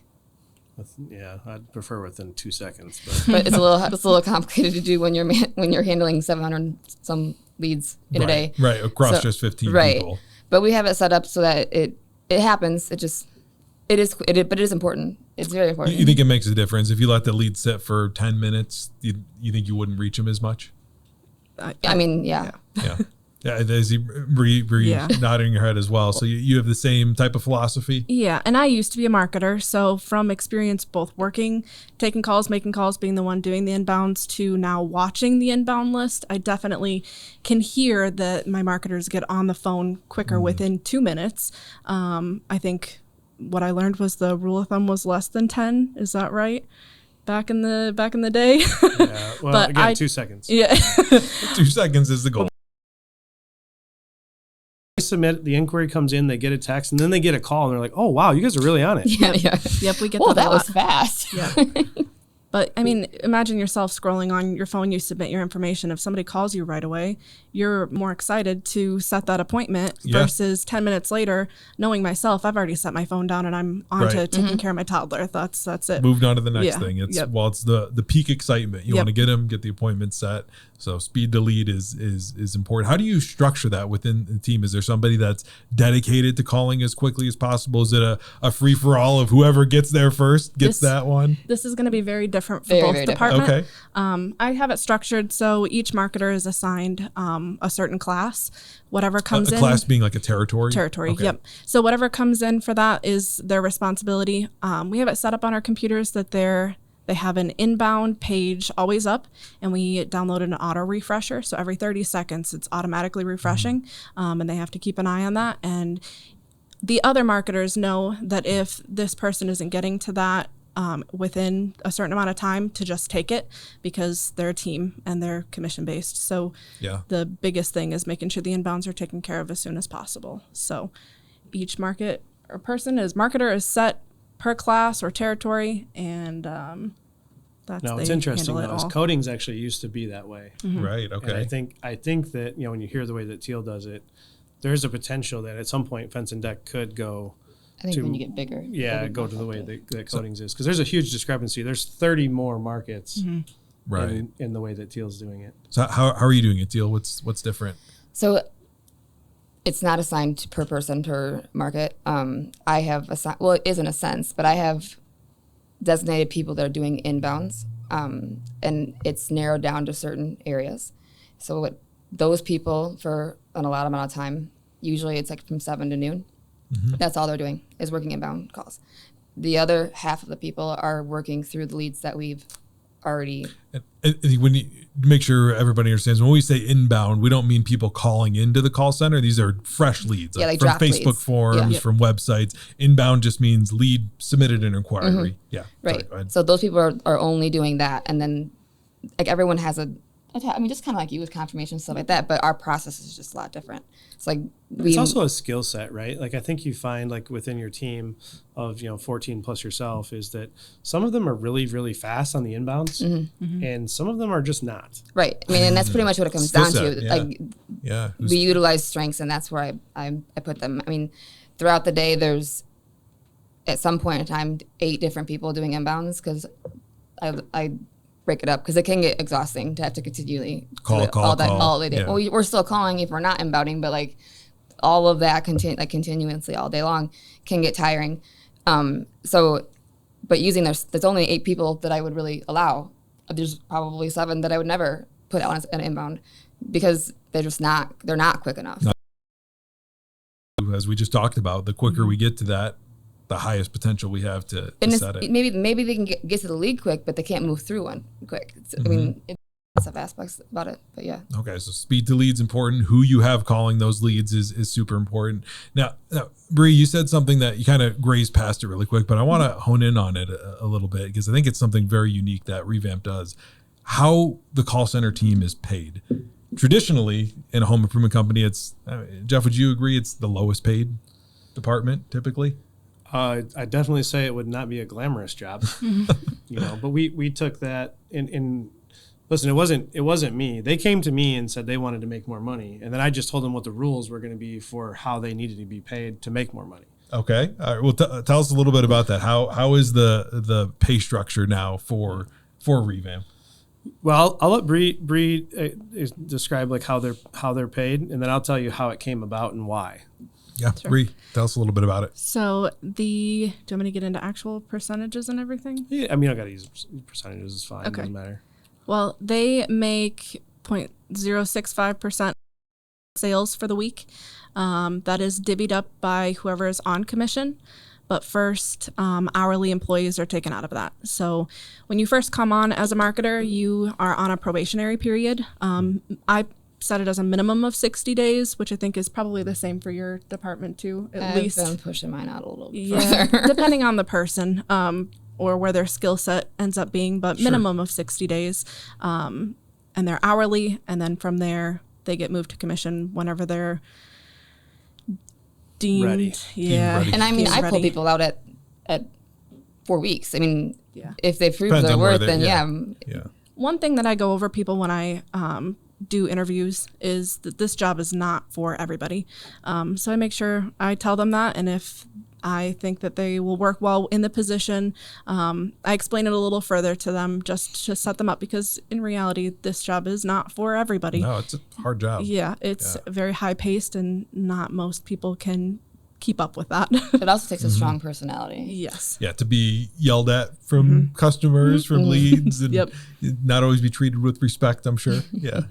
Speaker 2: Yeah, I'd prefer within 2 seconds,
Speaker 4: but it's a little complicated to do when you're handling 700 some leads in a day.
Speaker 1: Right, across just 15 people.
Speaker 4: But we have it set up so that it happens. But it is important. It's very important.
Speaker 1: You think it makes a difference if you let the lead sit for 10 minutes? You think you wouldn't reach him as much?
Speaker 4: Yeah.
Speaker 1: Yeah, I see Bree nodding your head as well. So you have the same type of philosophy?
Speaker 3: Yeah, and I used to be a marketer. So from experience both working, taking calls, making calls, being the one doing the inbounds to now watching the inbound list, I definitely can hear that my marketers get on the phone quicker within 2 minutes. I think what I learned was the rule of thumb was less than 10. Is that right? Back in the day?
Speaker 2: Yeah, well, but again, 2 seconds.
Speaker 3: Yeah.
Speaker 1: 2 seconds is the goal.
Speaker 2: Submit, the inquiry comes in, they get a text, and then they get a call, and they're like, "Oh wow, you guys are really on it."
Speaker 4: Yeah.
Speaker 3: Yep, we get
Speaker 4: that.
Speaker 3: That
Speaker 4: was fast.
Speaker 3: Yeah. But imagine yourself scrolling on your phone, you submit your information. If somebody calls you right away, you're more excited to set that appointment versus 10 minutes later, knowing myself, I've already set my phone down and I'm on to taking care of my toddler. That's it.
Speaker 1: Moved on to the next thing. It's the peak excitement. You want to get the appointment set So speed to lead is important. How do you structure that within the team? Is there somebody that's dedicated to calling as quickly as possible? Is it a free for all of whoever gets there first gets that one?
Speaker 3: This is going to be very different for
Speaker 4: Very,
Speaker 3: both
Speaker 4: very different.
Speaker 3: departments.
Speaker 1: Okay.
Speaker 3: I have it structured so each marketer is assigned a certain class. Whatever comes
Speaker 1: A
Speaker 3: in.
Speaker 1: class being like a territory?
Speaker 3: Territory,
Speaker 1: Okay.
Speaker 3: yep. So whatever comes in for that is their responsibility. We have it set up on our computers that they have an inbound page always up, and we download an auto refresher. So every 30 seconds, it's automatically refreshing, and they have to keep an eye on that. And the other marketers know that if this person isn't getting to that within a certain amount of time, to just take it, because they're a team and they're commission based. So
Speaker 1: Yeah.
Speaker 3: the biggest thing is making sure the inbounds are taken care of as soon as possible. So each marketer is set per class or territory, and that's
Speaker 2: No, it's
Speaker 3: they
Speaker 2: interesting
Speaker 3: handle it
Speaker 2: though.
Speaker 3: all.
Speaker 2: Coatings actually used to be that way.
Speaker 1: Right.
Speaker 2: And
Speaker 1: Okay.
Speaker 2: I think that, you know, when you hear the way that Teal does it, there's a potential that at some point Fence and Deck could go,
Speaker 4: I think
Speaker 2: to-
Speaker 4: when you get bigger.
Speaker 2: yeah, go to the way that Coatings is. Because there's a huge discrepancy. There's 30 more markets
Speaker 1: Right.
Speaker 2: in the way that Teal's doing it.
Speaker 1: So how are you doing it, Teal? What's different?
Speaker 4: So it's not assigned per person per market. I have well, it is in a sense, but I have designated people that are doing inbounds, and it's narrowed down to certain areas. So those people for an allotted amount of time, usually it's like from 7 to noon. That's all they're doing is working inbound calls. The other half of the people are working through the leads that we've already.
Speaker 1: And when you make sure everybody understands, when we say inbound, we don't mean people calling into the call center. These are fresh leads,
Speaker 4: Yeah, like
Speaker 1: from
Speaker 4: draft
Speaker 1: Facebook
Speaker 4: leads.
Speaker 1: forums,
Speaker 4: Yeah.
Speaker 1: from websites. Inbound just means lead submitted an inquiry. Yeah.
Speaker 4: Right.
Speaker 1: Sorry, go ahead.
Speaker 4: So those people are only doing that. And then like everyone has I mean, just kind of like you with confirmation and stuff like that, but our process is just a lot different. It's like
Speaker 2: It's also a skill set, right? Like I think you find like within your team of, 14 plus yourself is that some of them are really, really fast on the inbounds and some of them are just not.
Speaker 4: right. I mean, and that's pretty much what it comes
Speaker 1: Skill
Speaker 4: down
Speaker 1: set,
Speaker 4: to.
Speaker 1: yeah.
Speaker 4: Like
Speaker 1: Yeah.
Speaker 4: we utilize strengths, and that's where I put them. I mean, throughout the day, there's at some point in time 8 different people doing inbounds because I break it up because it can get exhausting to have to continually do it all the day.
Speaker 1: Yeah.
Speaker 4: Well, we're still calling if we're not inbounding, but like all of that continuously all day long can get tiring. But using there's only 8 people that I would really allow. There's probably 7 that I would never put on an inbound because they're not quick enough.
Speaker 1: As we just talked about, the quicker we get to that, the highest potential we have to
Speaker 4: And
Speaker 1: set it.
Speaker 4: maybe they can get to the lead quick, but they can't move through one quick. I mean, it's lots of aspects about it, but yeah.
Speaker 1: Okay, so speed to lead's important. Who you have calling those leads is super important. Now, Bree, you said something that you kind of grazed past it really quick, but I want to hone in on it a little bit because I think it's something very unique that Revamp does. How the call center team is paid. Traditionally, in a home improvement company, Jeff, would you agree it's the lowest paid department typically?
Speaker 2: I definitely say it would not be a glamorous job, but we took that in listen, it wasn't me. They came to me and said they wanted to make more money. And then I just told them what the rules were going to be for how they needed to be paid to make more money.
Speaker 1: Okay. All right. Well, tell us a little bit about that. How is the pay structure now for Revamp?
Speaker 2: Well, I'll let Bree describe like how they're paid, and then I'll tell you how it came about and why.
Speaker 1: Yeah,
Speaker 3: Sure.
Speaker 1: Bree, tell us a little bit about it.
Speaker 3: So do you want me to get into actual percentages and everything?
Speaker 2: Yeah, I mean, I got to use percentages. It's fine.
Speaker 3: Okay.
Speaker 2: Doesn't matter.
Speaker 3: Well, they make 0.065% sales for the week. That is divvied up by whoever is on commission. But first, hourly employees are taken out of that. So when you first come on as a marketer, you are on a probationary period. I set it as a minimum of 60 days, which I think is probably the same for your department too, at least.
Speaker 4: I've been pushing mine out a little bit
Speaker 3: Yeah,
Speaker 4: further.
Speaker 3: depending on the person or where their skill set ends up being, but minimum of 60 days. And they're hourly, and then from there, they get moved to commission whenever they're deemed
Speaker 2: Ready.
Speaker 3: Yeah.
Speaker 1: Deemed ready.
Speaker 4: And I mean,
Speaker 3: Deemed
Speaker 4: I pull
Speaker 3: ready.
Speaker 4: people out at 4 weeks. I mean,
Speaker 3: Yeah.
Speaker 4: if they prove
Speaker 1: Depends
Speaker 4: their
Speaker 1: on where
Speaker 4: worth,
Speaker 1: they-
Speaker 4: then
Speaker 1: yeah.
Speaker 4: yeah.
Speaker 3: One thing that I go over people when I do interviews is that this job is not for everybody. So I make sure I tell them that, and if I think that they will work well in the position. I explain it a little further to them just to set them up, because in reality, this job is not for everybody.
Speaker 1: No, it's a hard job.
Speaker 3: Yeah, it's very high paced, and not most people can keep up with that.
Speaker 4: It also takes a strong personality.
Speaker 3: Yes.
Speaker 1: Yeah, to be yelled at from customers, from leads, and not always be treated with respect, I'm sure. Yeah.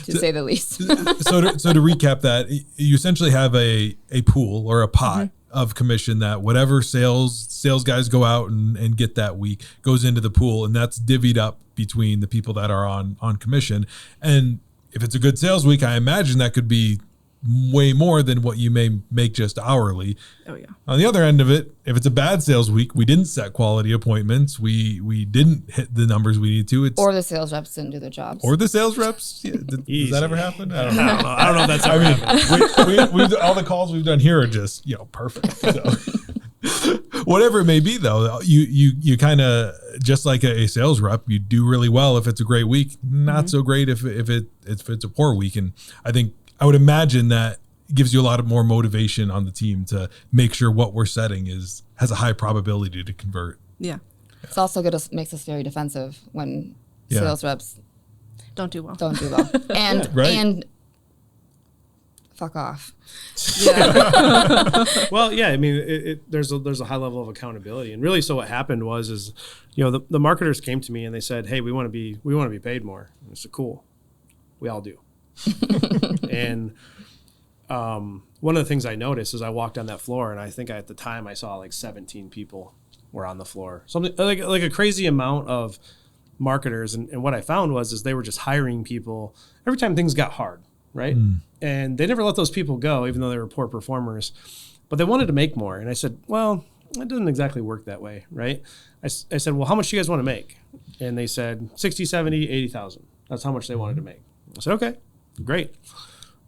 Speaker 4: To say the least.
Speaker 1: So to recap that, you essentially have a pool or a pot of commission that whatever sales guys go out and get that week goes into the pool, and that's divvied up between the people that are on commission. And if it's a good sales week, I imagine that could be way more than what you may make just hourly.
Speaker 3: Oh yeah.
Speaker 1: On the other end of it, if it's a bad sales week, we didn't set quality appointments, we didn't hit the numbers we need to.
Speaker 4: Or the sales reps didn't do their jobs.
Speaker 1: Or the sales reps. Yeah, does that ever happen? I don't know.
Speaker 2: I don't know if that's ever happened.
Speaker 1: we've all the calls we've done here are just perfect. So. Whatever it may be, though, you kind of, just like a sales rep, you do really well if it's a great week. Not so great if it's a poor week. And I would imagine that gives you a lot of more motivation on the team to make sure what we're setting has a high probability to convert.
Speaker 3: Yeah.
Speaker 4: It's also good. Makes us very defensive when sales reps
Speaker 3: don't do well.
Speaker 4: And and fuck off.
Speaker 3: Yeah.
Speaker 2: Well, yeah. I mean, there's a high level of accountability, and really, so what happened was the marketers came to me and they said, "Hey, we want to be paid more." And I said, "Cool, we all do." And one of the things I noticed is I walked on that floor, and I think at the time I saw like 17 people were on the floor, something like a crazy amount of marketers. And what I found was they were just hiring people every time things got hard, right? And they never let those people go, even though they were poor performers, but they wanted to make more. And I said, well, it doesn't exactly work that way, right? I said, well, how much do you guys want to make? And they said 60, 70, 80,000. That's how much they wanted to make. I said, okay, great.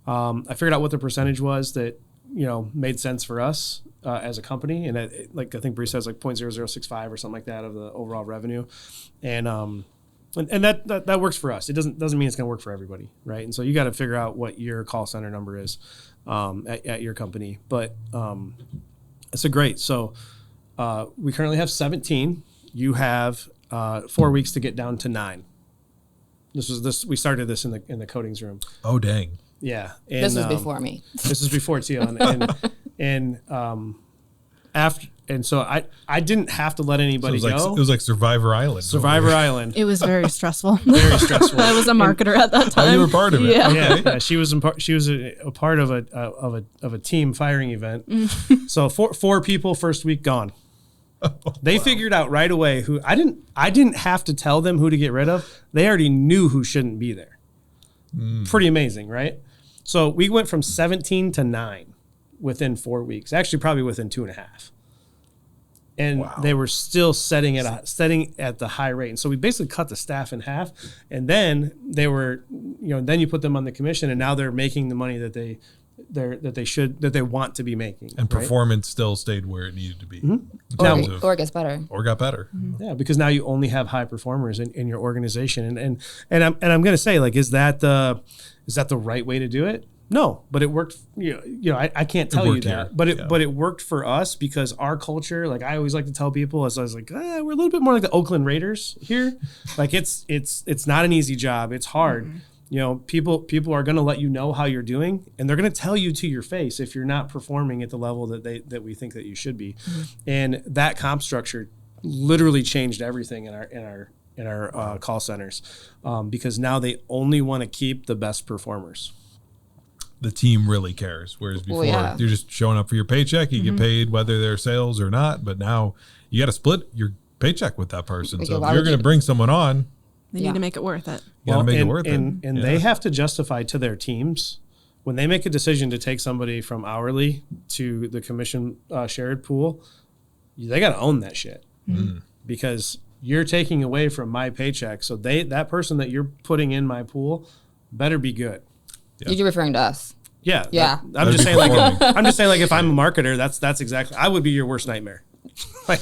Speaker 2: I figured out what the percentage was that made sense for us as a company, and I think Bree says like 0.0065 or something like that of the overall revenue, and that works for us. It doesn't mean it's going to work for everybody, right? And so you got to figure out what your call center number is at your company. But it's a great. So we currently have 17. You have 4 weeks to get down to 9. We started this in the coatings room.
Speaker 1: Oh dang.
Speaker 2: Yeah. And,
Speaker 4: this was before me.
Speaker 2: This was before Teal. And after, and so I didn't have to let anybody go.
Speaker 1: It was like Survivor Island.
Speaker 2: Survivor Island.
Speaker 3: It was very stressful.
Speaker 2: Very stressful.
Speaker 3: I was a marketer at that time.
Speaker 1: Oh, you were part of it.
Speaker 3: Yeah.
Speaker 1: Okay.
Speaker 2: Yeah, she was a part of a team firing event. So four people first week gone. They figured out right away who I didn't have to tell them who to get rid of. They already knew who shouldn't be there. Pretty amazing, right? So we went from 17 to 9 within 4 weeks. Actually, probably within 2.5. And they were still setting at the high rate. And so we basically cut the staff in half. And then they were, then you put them on the commission, and now they're making the money that they want to be making.
Speaker 1: And performance still stayed where it needed to be.
Speaker 4: Or it gets better.
Speaker 1: Or got better.
Speaker 2: Yeah, because now you only have high performers in your organization. And I'm going to say, like, is that the right way to do it? No, but it worked. I can't tell you that, but it worked for us because our culture, like I always like to tell people, as I was like, we're a little bit more like the Oakland Raiders here. Like it's not an easy job. It's hard. People are going to let you know how you're doing, and they're going to tell you to your face if you're not performing at the level that we think that you should be. And that comp structure literally changed everything in our call centers because now they only want to keep the best performers.
Speaker 1: The team really cares. Whereas before, you're just showing up for your paycheck. You get paid whether they're sales or not. But now you got to split your paycheck with that person. So if you're going to bring someone on,
Speaker 3: they need to make it worth it.
Speaker 1: You got to make it worth it.
Speaker 2: And they have to justify to their teams when they make a decision to take somebody from hourly to the commission shared pool. They got to own that shit because you're taking away from my paycheck. So that person that you're putting in my pool better be good.
Speaker 4: Yeah. You're referring to us.
Speaker 2: Yeah.
Speaker 4: Yeah.
Speaker 2: I'm just saying like if I'm a marketer, that's exactly, I would be your worst nightmare. Like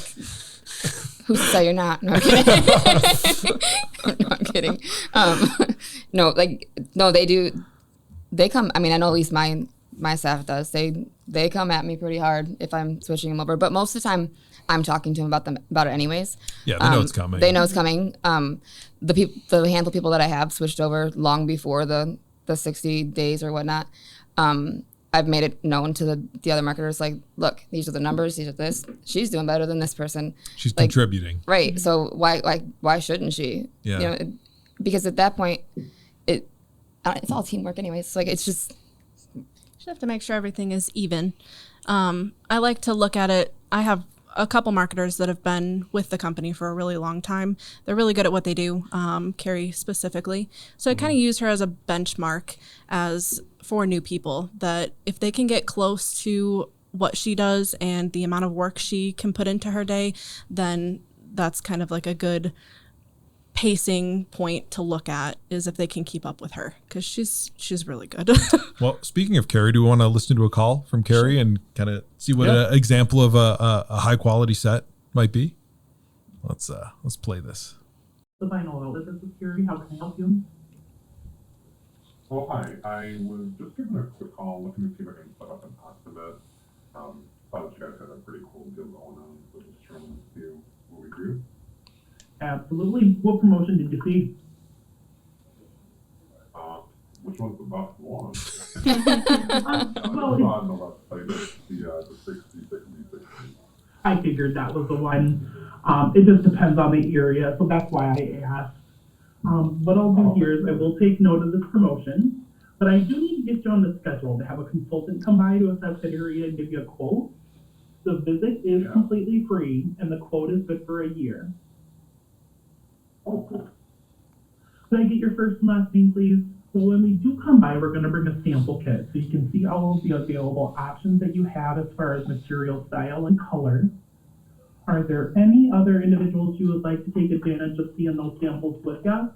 Speaker 4: who's to say you're not? No, I'm kidding. No, I'm kidding. They do. They come. I mean, I know at least my staff does. They come at me pretty hard if I'm switching them over. But most of the time, I'm talking to them about it anyways.
Speaker 1: Yeah, they know it's coming.
Speaker 4: They know it's coming. The handful of people that I have switched over long before the 60 days or whatnot, I've made it known to the other marketers, like, look, these are the numbers, these are this. She's doing better than this person.
Speaker 1: She's
Speaker 4: like,
Speaker 1: contributing.
Speaker 4: Right. So why shouldn't she?
Speaker 1: Yeah.
Speaker 4: You know, because at that point, it's all teamwork anyways. Like, it's just.
Speaker 3: You have to make sure everything is even. I like to look at it. I have a couple marketers that have been with the company for a really long time. They're really good at what they do, Carrie specifically. So I kind of use her as a benchmark for new people, that if they can get close to what she does and the amount of work she can put into her day, then that's kind of like a good pacing point to look at, is if they can keep up with her, because she's really good.
Speaker 1: Well, speaking of Carrie, do we want to listen to a call from Carrie and kind of see what an example of a high quality set might be? Let's play this.
Speaker 5: The final outlet is security. How can I help you?
Speaker 7: Oh, hi. I was just giving a quick call, looking to see if I can set up an estimate. Thought you guys had a pretty cool deal going on, so just trying to see what we do.
Speaker 5: Absolutely. What promotion did you see?
Speaker 7: Which one's the best one?
Speaker 5: Well,
Speaker 7: on the website, the 60.
Speaker 5: I figured that was the one. It just depends on the area, so that's why I asked. What I'll do here is I will take note of this promotion, but I do need to get you on the schedule to have a consultant come by to assess the area and give you a quote. The visit is completely free, and the quote is good for a year.
Speaker 7: Oh, cool.
Speaker 5: Could I get your first and last name, please? So when we do come by, we're going to bring a sample kit so you can see all of the available options that you have as far as material, style, and color. Are there any other individuals you would like to take advantage of seeing those samples with you?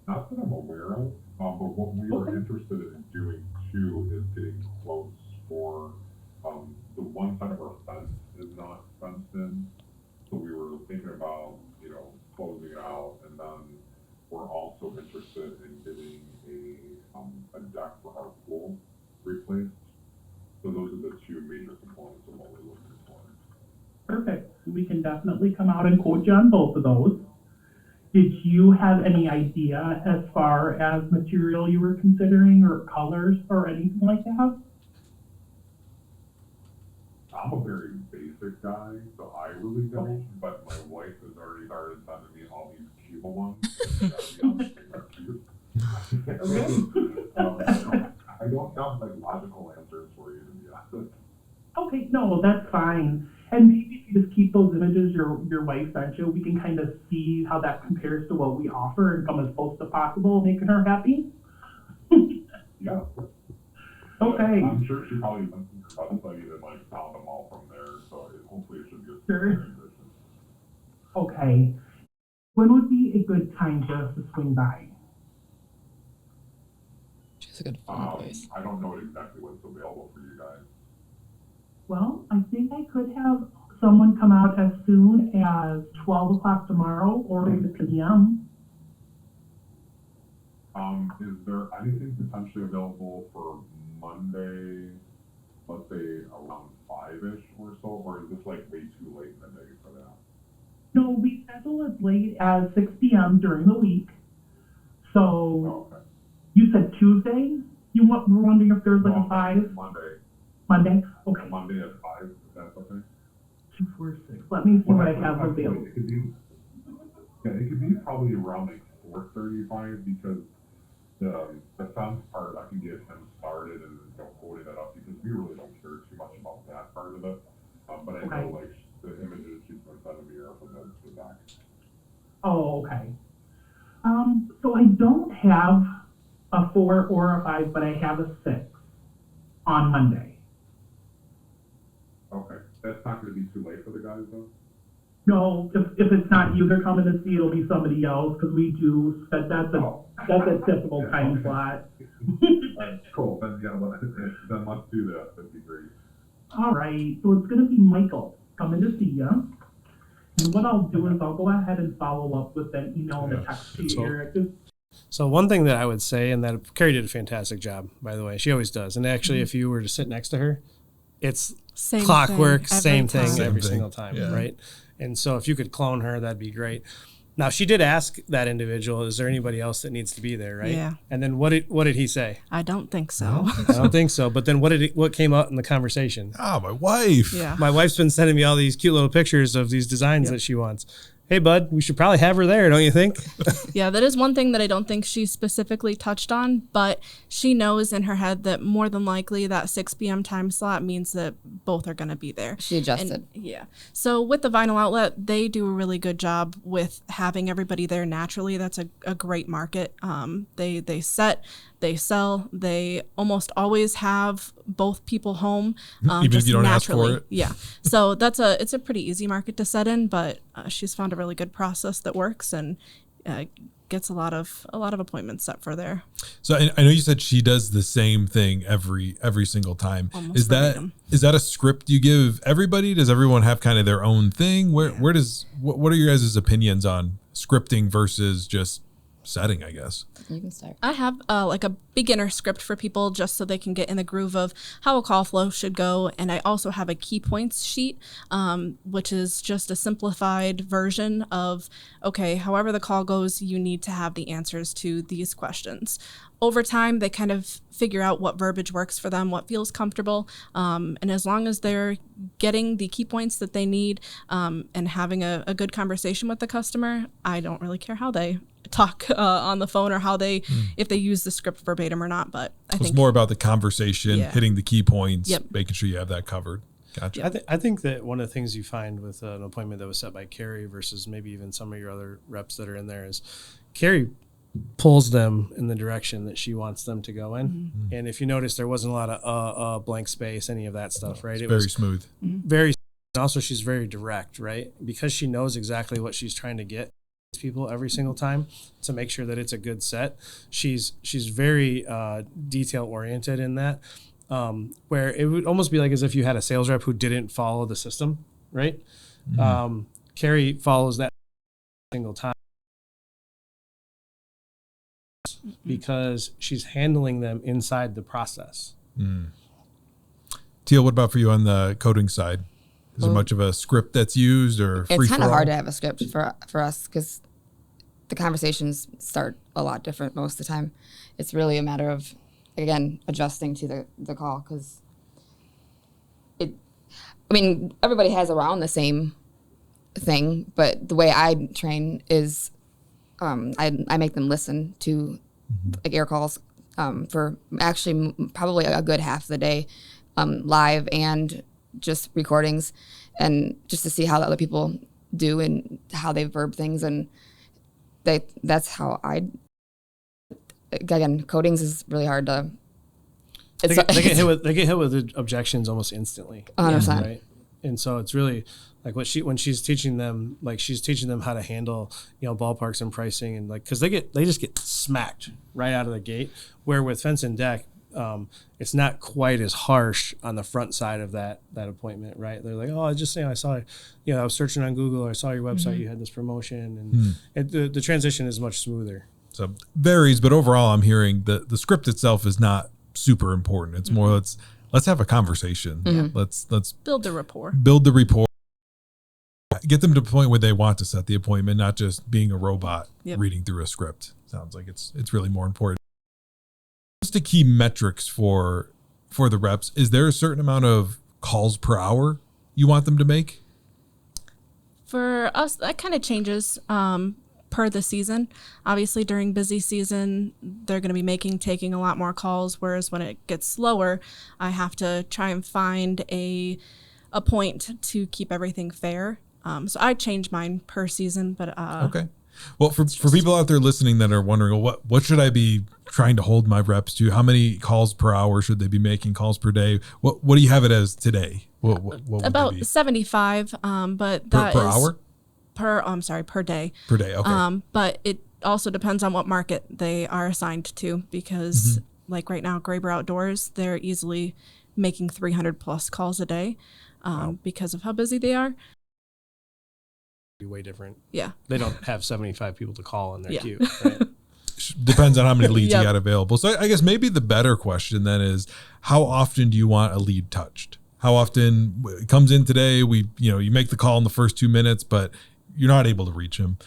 Speaker 7: Not that I'm aware of, but what we were interested in doing too is getting quotes for the one side of our fence is not fenced in. So we were thinking about, closing it out, and then we're also interested in getting a deck for our pool replaced. So those are the two major components of what we're looking for.
Speaker 5: Perfect. We can definitely come out and quote you on both of those. Did you have any idea as far as material you were considering, or colors, or anything like that?
Speaker 7: I'm a very basic guy, so I really don't, but my wife has already started sending me all these Cuba ones. I don't have logical answers for you, to be honest.
Speaker 5: Okay, no, that's fine. And maybe if you just keep those images your wife sent you, we can kind of see how that compares to what we offer and come as close as possible, making her happy.
Speaker 7: Yeah.
Speaker 5: Okay.
Speaker 7: I'm sure she probably went to her website and found them all from there, so hopefully it should be a
Speaker 5: Sure.
Speaker 7: transition.
Speaker 5: Okay. When would be a good time for us to swing by?
Speaker 4: She's a good phone voice.
Speaker 7: I don't know exactly what's available for you guys.
Speaker 5: Well, I think I could have someone come out as soon as 12 o'clock tomorrow or 8 p.m.
Speaker 7: Is there anything potentially available for Monday, let's say around 5-ish or so, or is this way too late in the day for that?
Speaker 5: No, we schedule as late as 6 p.m. during the week. So
Speaker 7: Okay.
Speaker 5: You said Tuesday? Were wondering if there's a 5?
Speaker 7: Monday.
Speaker 5: Monday? Okay.
Speaker 7: Monday at 5, if that's okay?
Speaker 5: 2, 4, 6. Let me see what I have
Speaker 7: actually,
Speaker 5: available.
Speaker 7: it could be probably around 4:35 because the fence part, I can get him started and quoting it up because we really don't care too much about that part of it. But I know the images she's been sending me are from the back.
Speaker 5: Oh, okay. So I don't have a 4 or a 5, but I have a 6 on Monday.
Speaker 7: Okay, that's not going to be too late for the guys though?
Speaker 5: No, if it's not you they're coming to see, it'll be somebody else, because we do, that's a typical time slot.
Speaker 7: Cool, then then let's do that, that'd be great.
Speaker 5: All right, so it's gonna be Michael coming to see you. And what I'll do is I'll go ahead and follow up with an email and a text to you, Eric.
Speaker 2: So one thing that I would say, and that Carrie did a fantastic job, by the way. She always does. And actually, if you were to sit next to her, it's
Speaker 3: Same
Speaker 2: clockwork,
Speaker 3: thing
Speaker 2: same
Speaker 3: every
Speaker 2: thing
Speaker 3: time.
Speaker 2: every
Speaker 1: Same
Speaker 2: single
Speaker 1: thing.
Speaker 2: time,
Speaker 1: Yeah.
Speaker 2: right? And so if you could clone her, that'd be great. Now, she did ask that individual, is there anybody else that needs to be there, right?
Speaker 3: Yeah.
Speaker 2: And then what did he say?
Speaker 3: I don't think so.
Speaker 2: I don't think so. But then what came out in the conversation?
Speaker 1: Ah, my wife.
Speaker 3: Yeah.
Speaker 2: My wife's been sending me all these cute little pictures of these designs that she wants. Hey, bud, we should probably have her there, don't you think?
Speaker 3: Yeah, that is one thing that I don't think she specifically touched on, but she knows in her head that more than likely that 6 p.m. time slot means that both are going to be there.
Speaker 4: She adjusted.
Speaker 3: And, yeah. So with the vinyl outlet, they do a really good job with having everybody there naturally. That's a great market. They set, they sell, they almost always have both people home.
Speaker 1: Even if
Speaker 3: just
Speaker 1: you don't ask for
Speaker 3: naturally.
Speaker 1: it?
Speaker 3: Yeah. So it's a pretty easy market to set in, but she's found a really good process that works and gets a lot of appointments set for there.
Speaker 1: So I know you said she does the same thing every single time.
Speaker 3: Almost
Speaker 1: Is
Speaker 3: verbatim.
Speaker 1: that a script you give everybody? Does everyone have kind of their own thing? Where does what are your guys' opinions on scripting versus just setting, I guess?
Speaker 4: You can start.
Speaker 3: I have like a beginner script for people just so they can get in the groove of how a call flow should go. And I also have a key points sheet, which is just a simplified version of, okay, however the call goes, you need to have the answers to these questions. Over time, they kind of figure out what verbiage works for them, what feels comfortable. And as long as they're getting the key points that they need and having a good conversation with the customer, I don't really care how they talk on the phone or how they if they use the script verbatim or not. But I
Speaker 1: It's
Speaker 3: think
Speaker 1: more about the conversation,
Speaker 3: Yeah.
Speaker 1: hitting the key points,
Speaker 3: Yep.
Speaker 1: making sure you have that covered. Gotcha.
Speaker 2: I think that one of the things you find with an appointment that was set by Carrie versus maybe even some of your other reps that are in there is Carrie pulls them in the direction that she wants them to go in. And if you notice, there wasn't a lot of blank space, any of that stuff, right? It
Speaker 1: Very
Speaker 2: was
Speaker 1: smooth.
Speaker 2: very, and also she's very direct, right? Because she knows exactly what she's trying to get people every single time to make sure that it's a good set. She's very detail oriented in that, where it would almost be like as if you had a sales rep who didn't follow the system, right? Carrie follows that single time because she's handling them inside the process.
Speaker 1: Teal, what about for you on the coding side? Is there much of a script that's used or free
Speaker 4: It's kind
Speaker 1: for
Speaker 4: of
Speaker 1: all?
Speaker 4: hard to have a script for us because the conversations start a lot different most of the time. It's really a matter of, again, adjusting to the call because everybody has around the same thing, but the way I train is I make them listen to like air calls for actually probably a good half of the day, live and just recordings, and just to see how the other people do and how they verb things, and that's how again, codings is really hard to.
Speaker 2: They get hit with the objections almost instantly.
Speaker 4: 100%.
Speaker 2: Right? And so it's really like when she's teaching them, like she's teaching them how to handle, ballparks and pricing, and like, cause they just get smacked right out of the gate, where with Fence and Deck, it's not quite as harsh on the front side of that appointment, right? They're like, oh, I just I saw, I was searching on Google, or I saw your website, you had this promotion, and the transition is much smoother.
Speaker 1: So varies, but overall I'm hearing the script itself is not super important. It's more let's have a conversation. Let's
Speaker 3: build the rapport.
Speaker 1: build the rapport. Get them to the point where they want to set the appointment, not just being a robot reading through a script. Sounds like it's really more important. Just the key metrics for the reps. Is there a certain amount of calls per hour you want them to make?
Speaker 3: For us, that kind of changes per the season. Obviously, during busy season, they're going to be taking a lot more calls, whereas when it gets slower, I have to try and find a point to keep everything fair. So I change mine per season, but
Speaker 1: Okay. Well, for people out there listening that are wondering, well, what should I be trying to hold my reps to? How many calls per hour should they be making, calls per day? What do you have it as today? What would they
Speaker 3: about
Speaker 1: be?
Speaker 3: 75, but that
Speaker 1: per
Speaker 3: is
Speaker 1: hour?
Speaker 3: per day.
Speaker 1: Per day, okay.
Speaker 3: But it also depends on what market they are assigned to, because like right now, Graber Outdoors, they're easily making 300 plus calls a day because of how busy they are.
Speaker 2: Be way different.
Speaker 3: Yeah.
Speaker 2: They don't have 75 people to call in their
Speaker 3: Yeah.
Speaker 2: queue, right?
Speaker 1: depends on how many leads
Speaker 3: Yep.
Speaker 1: you got available. So I guess maybe the better question then is, how often do you want a lead touched? How often it comes in today? You make the call in the first 2 minutes, but you're not able to reach them.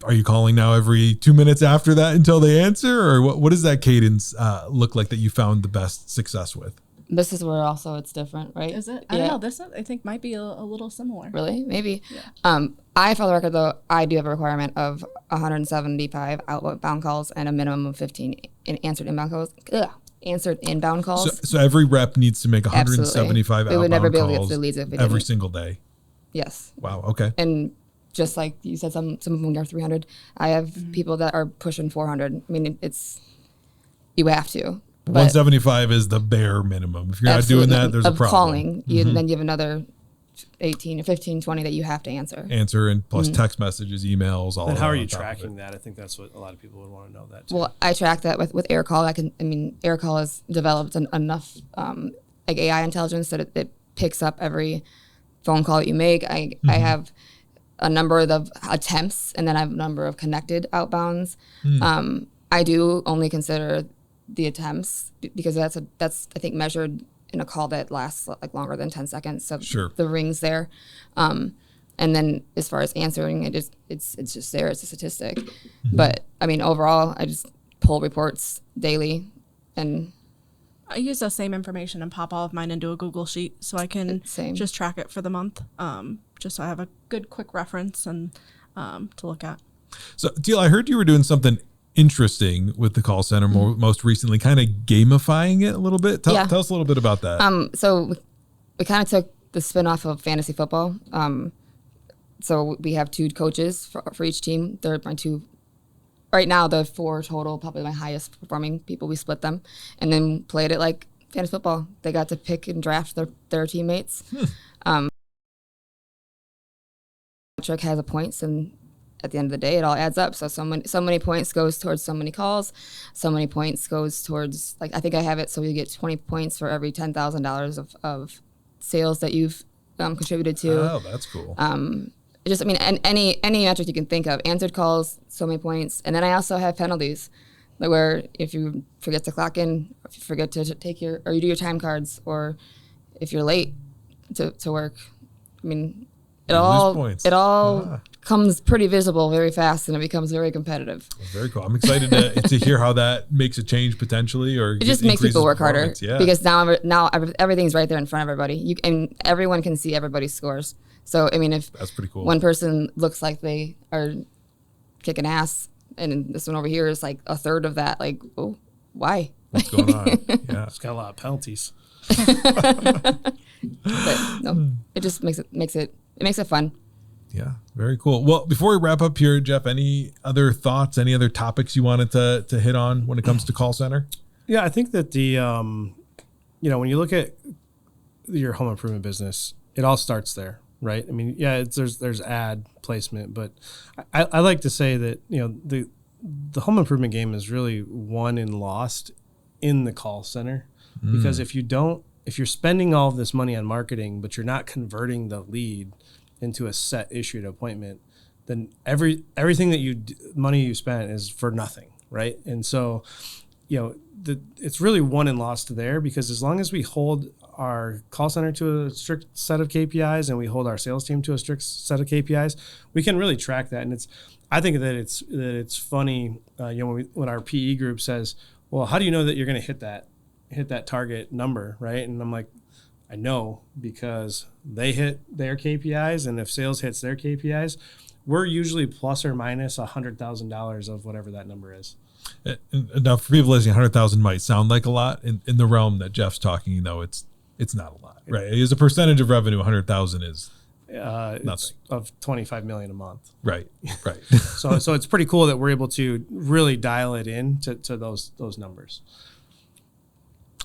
Speaker 1: Are you calling now every 2 minutes after that until they answer, or what does that cadence look like that you found the best success with?
Speaker 4: This is where also it's different, right?
Speaker 3: Is it? I don't know. This I think might be a little similar.
Speaker 4: Really? Maybe. Yeah. For the record, though, I do have a requirement of 175 outbound calls and a minimum of 15 answered inbound calls. Answered inbound calls.
Speaker 1: So every rep needs to make 175
Speaker 4: We would never
Speaker 1: outbound
Speaker 4: be able to get
Speaker 1: calls
Speaker 4: the leads if we
Speaker 1: every
Speaker 4: didn't.
Speaker 1: single day.
Speaker 4: Yes.
Speaker 1: Wow. Okay.
Speaker 4: And just like you said, some of them are 300. I have people that are pushing 400. I mean, you have to. But
Speaker 1: 175 is the bare minimum. If you're not doing that, there's a problem.
Speaker 4: Calling, then you have another 18 or 15, 20 that you have to answer.
Speaker 1: And plus text messages, emails, all.
Speaker 2: And
Speaker 1: that
Speaker 2: how are
Speaker 1: on
Speaker 2: you
Speaker 1: top of
Speaker 2: tracking
Speaker 1: it.
Speaker 2: that? I think that's what a lot of people would want to know that too.
Speaker 4: Well, I track that with AirCall. AirCall has developed enough like AI intelligence that it picks up every phone call that you make. I have a number of attempts, and then I have a number of connected outbounds. I do only consider the attempts because that's I think measured in a call that lasts like longer than 10 seconds. So
Speaker 1: Sure.
Speaker 4: the rings there. And then as far as answering, it's just there. It's a statistic. But I mean, overall, I just pull reports daily, and
Speaker 3: I use the same information and pop all of mine into a Google sheet so I can
Speaker 4: Same.
Speaker 3: just track it for the month. Just so I have a good quick reference and to look at.
Speaker 1: So, Teal, I heard you were doing something interesting with the call center most recently, kind of gamifying it a little bit. Tell us a little bit about that.
Speaker 4: So we kind of took the spin off of fantasy football. So we have 2 coaches for each team. They're my 2. Right now, the 4 total, probably my highest performing people. We split them and then played it like fantasy football. They got to pick and draft their teammates. Trick has a points, and at the end of the day, it all adds up. So many points goes towards so many calls. So many points goes towards, like, I think I have it so you get 20 points for every $10,000 of sales that you've contributed to.
Speaker 1: Oh, that's cool.
Speaker 4: And any metric you can think of. Answered calls, so many points. And then I also have penalties, like where if you forget to clock in, or if you forget to take you do your time cards, or if you're late to work. I mean, it all comes pretty visible very fast, and it becomes very competitive.
Speaker 1: Very cool. I'm excited to hear how that makes a change potentially, or
Speaker 4: it just makes people work harder because now everything's right there in front of everybody. And everyone can see everybody's scores. So I mean, if
Speaker 1: that's pretty cool.
Speaker 4: One person looks like they are kicking ass, and this one over here is like a third of that. Like, oh, why?
Speaker 1: What's going on? Yeah,
Speaker 2: It's got a lot of penalties.
Speaker 4: But no, it just makes it fun.
Speaker 1: Yeah, very cool. Well, before we wrap up here, Jeff, any other thoughts, any other topics you wanted to hit on when it comes to call center?
Speaker 2: Yeah, I think that when you look at your home improvement business, it all starts there, right? I mean, yeah, there's ad placement, but I like to say that the home improvement game is really won and lost in the call center, because if you're spending all of this money on marketing, but you're not converting the lead into a set issued appointment, then everything that money you spent is for nothing, right? And so, it's really won and lost there, because as long as we hold our call center to a strict set of KPIs and we hold our sales team to a strict set of KPIs, we can really track that. And I think that it's funny, when our PE group says, "Well, how do you know that you're going to hit that target number?" Right? And I'm like, I know, because they hit their KPIs, and if sales hits their KPIs, we're usually plus or minus $100,000 of whatever that number is.
Speaker 1: Now, for people listening, 100,000 might sound like a lot. In the realm that Jeff's talking, though, it's not a lot, right? As a percentage of revenue, 100,000 is nothing.
Speaker 2: Of 25 million a month.
Speaker 1: Right.
Speaker 2: So it's pretty cool that we're able to really dial it in to those numbers.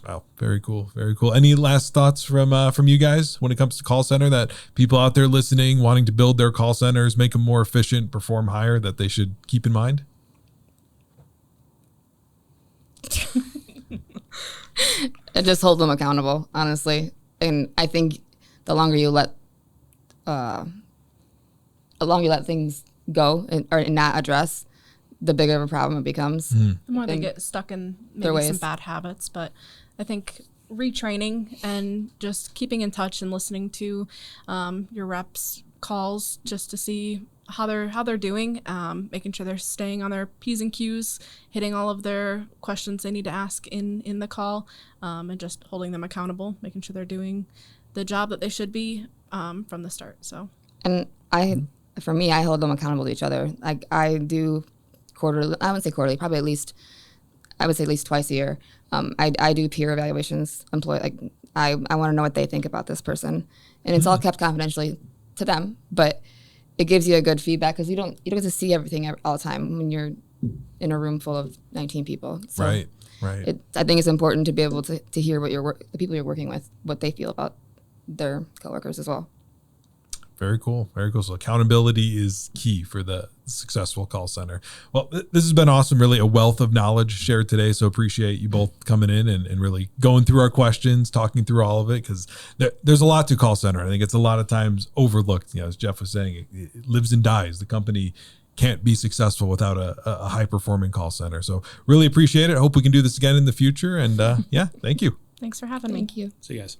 Speaker 1: Wow, very cool, very cool. Any last thoughts from you guys when it comes to call center, that people out there listening, wanting to build their call centers, make them more efficient, perform higher, that they should keep in mind?
Speaker 4: And just hold them accountable, honestly. And I think the longer you let things go or not address, the bigger of a problem it becomes.
Speaker 3: The more they
Speaker 4: And
Speaker 3: get stuck in
Speaker 4: their
Speaker 3: maybe some
Speaker 4: ways.
Speaker 3: bad habits. But I think retraining and just keeping in touch and listening to your reps' calls just to see how they're doing, making sure they're staying on their P's and Q's, hitting all of their questions they need to ask in the call, and just holding them accountable, making sure they're doing the job that they should be from the start. So,
Speaker 4: And for me, I hold them accountable to each other. Like I do quarterly, I wouldn't say quarterly, probably at least twice a year. I do peer evaluations. I want to know what they think about this person, and it's all kept confidentially to them. But it gives you a good feedback because you don't get to see everything all the time when you're in a room full of 19 people. So
Speaker 1: Right.
Speaker 4: I think it's important to be able to hear what the people you're working with, what they feel about their coworkers as well.
Speaker 1: Very cool. Very cool. So accountability is key for the successful call center. Well, this has been awesome. Really a wealth of knowledge shared today. So appreciate you both coming in and really going through our questions, talking through all of it, because there's a lot to call center. I think it's a lot of times overlooked. As Jeff was saying, it lives and dies. The company can't be successful without a high performing call center. So really appreciate it. Hope we can do this again in the future. And yeah, thank you.
Speaker 3: thanks for having me.
Speaker 4: Thank you.
Speaker 2: See you guys.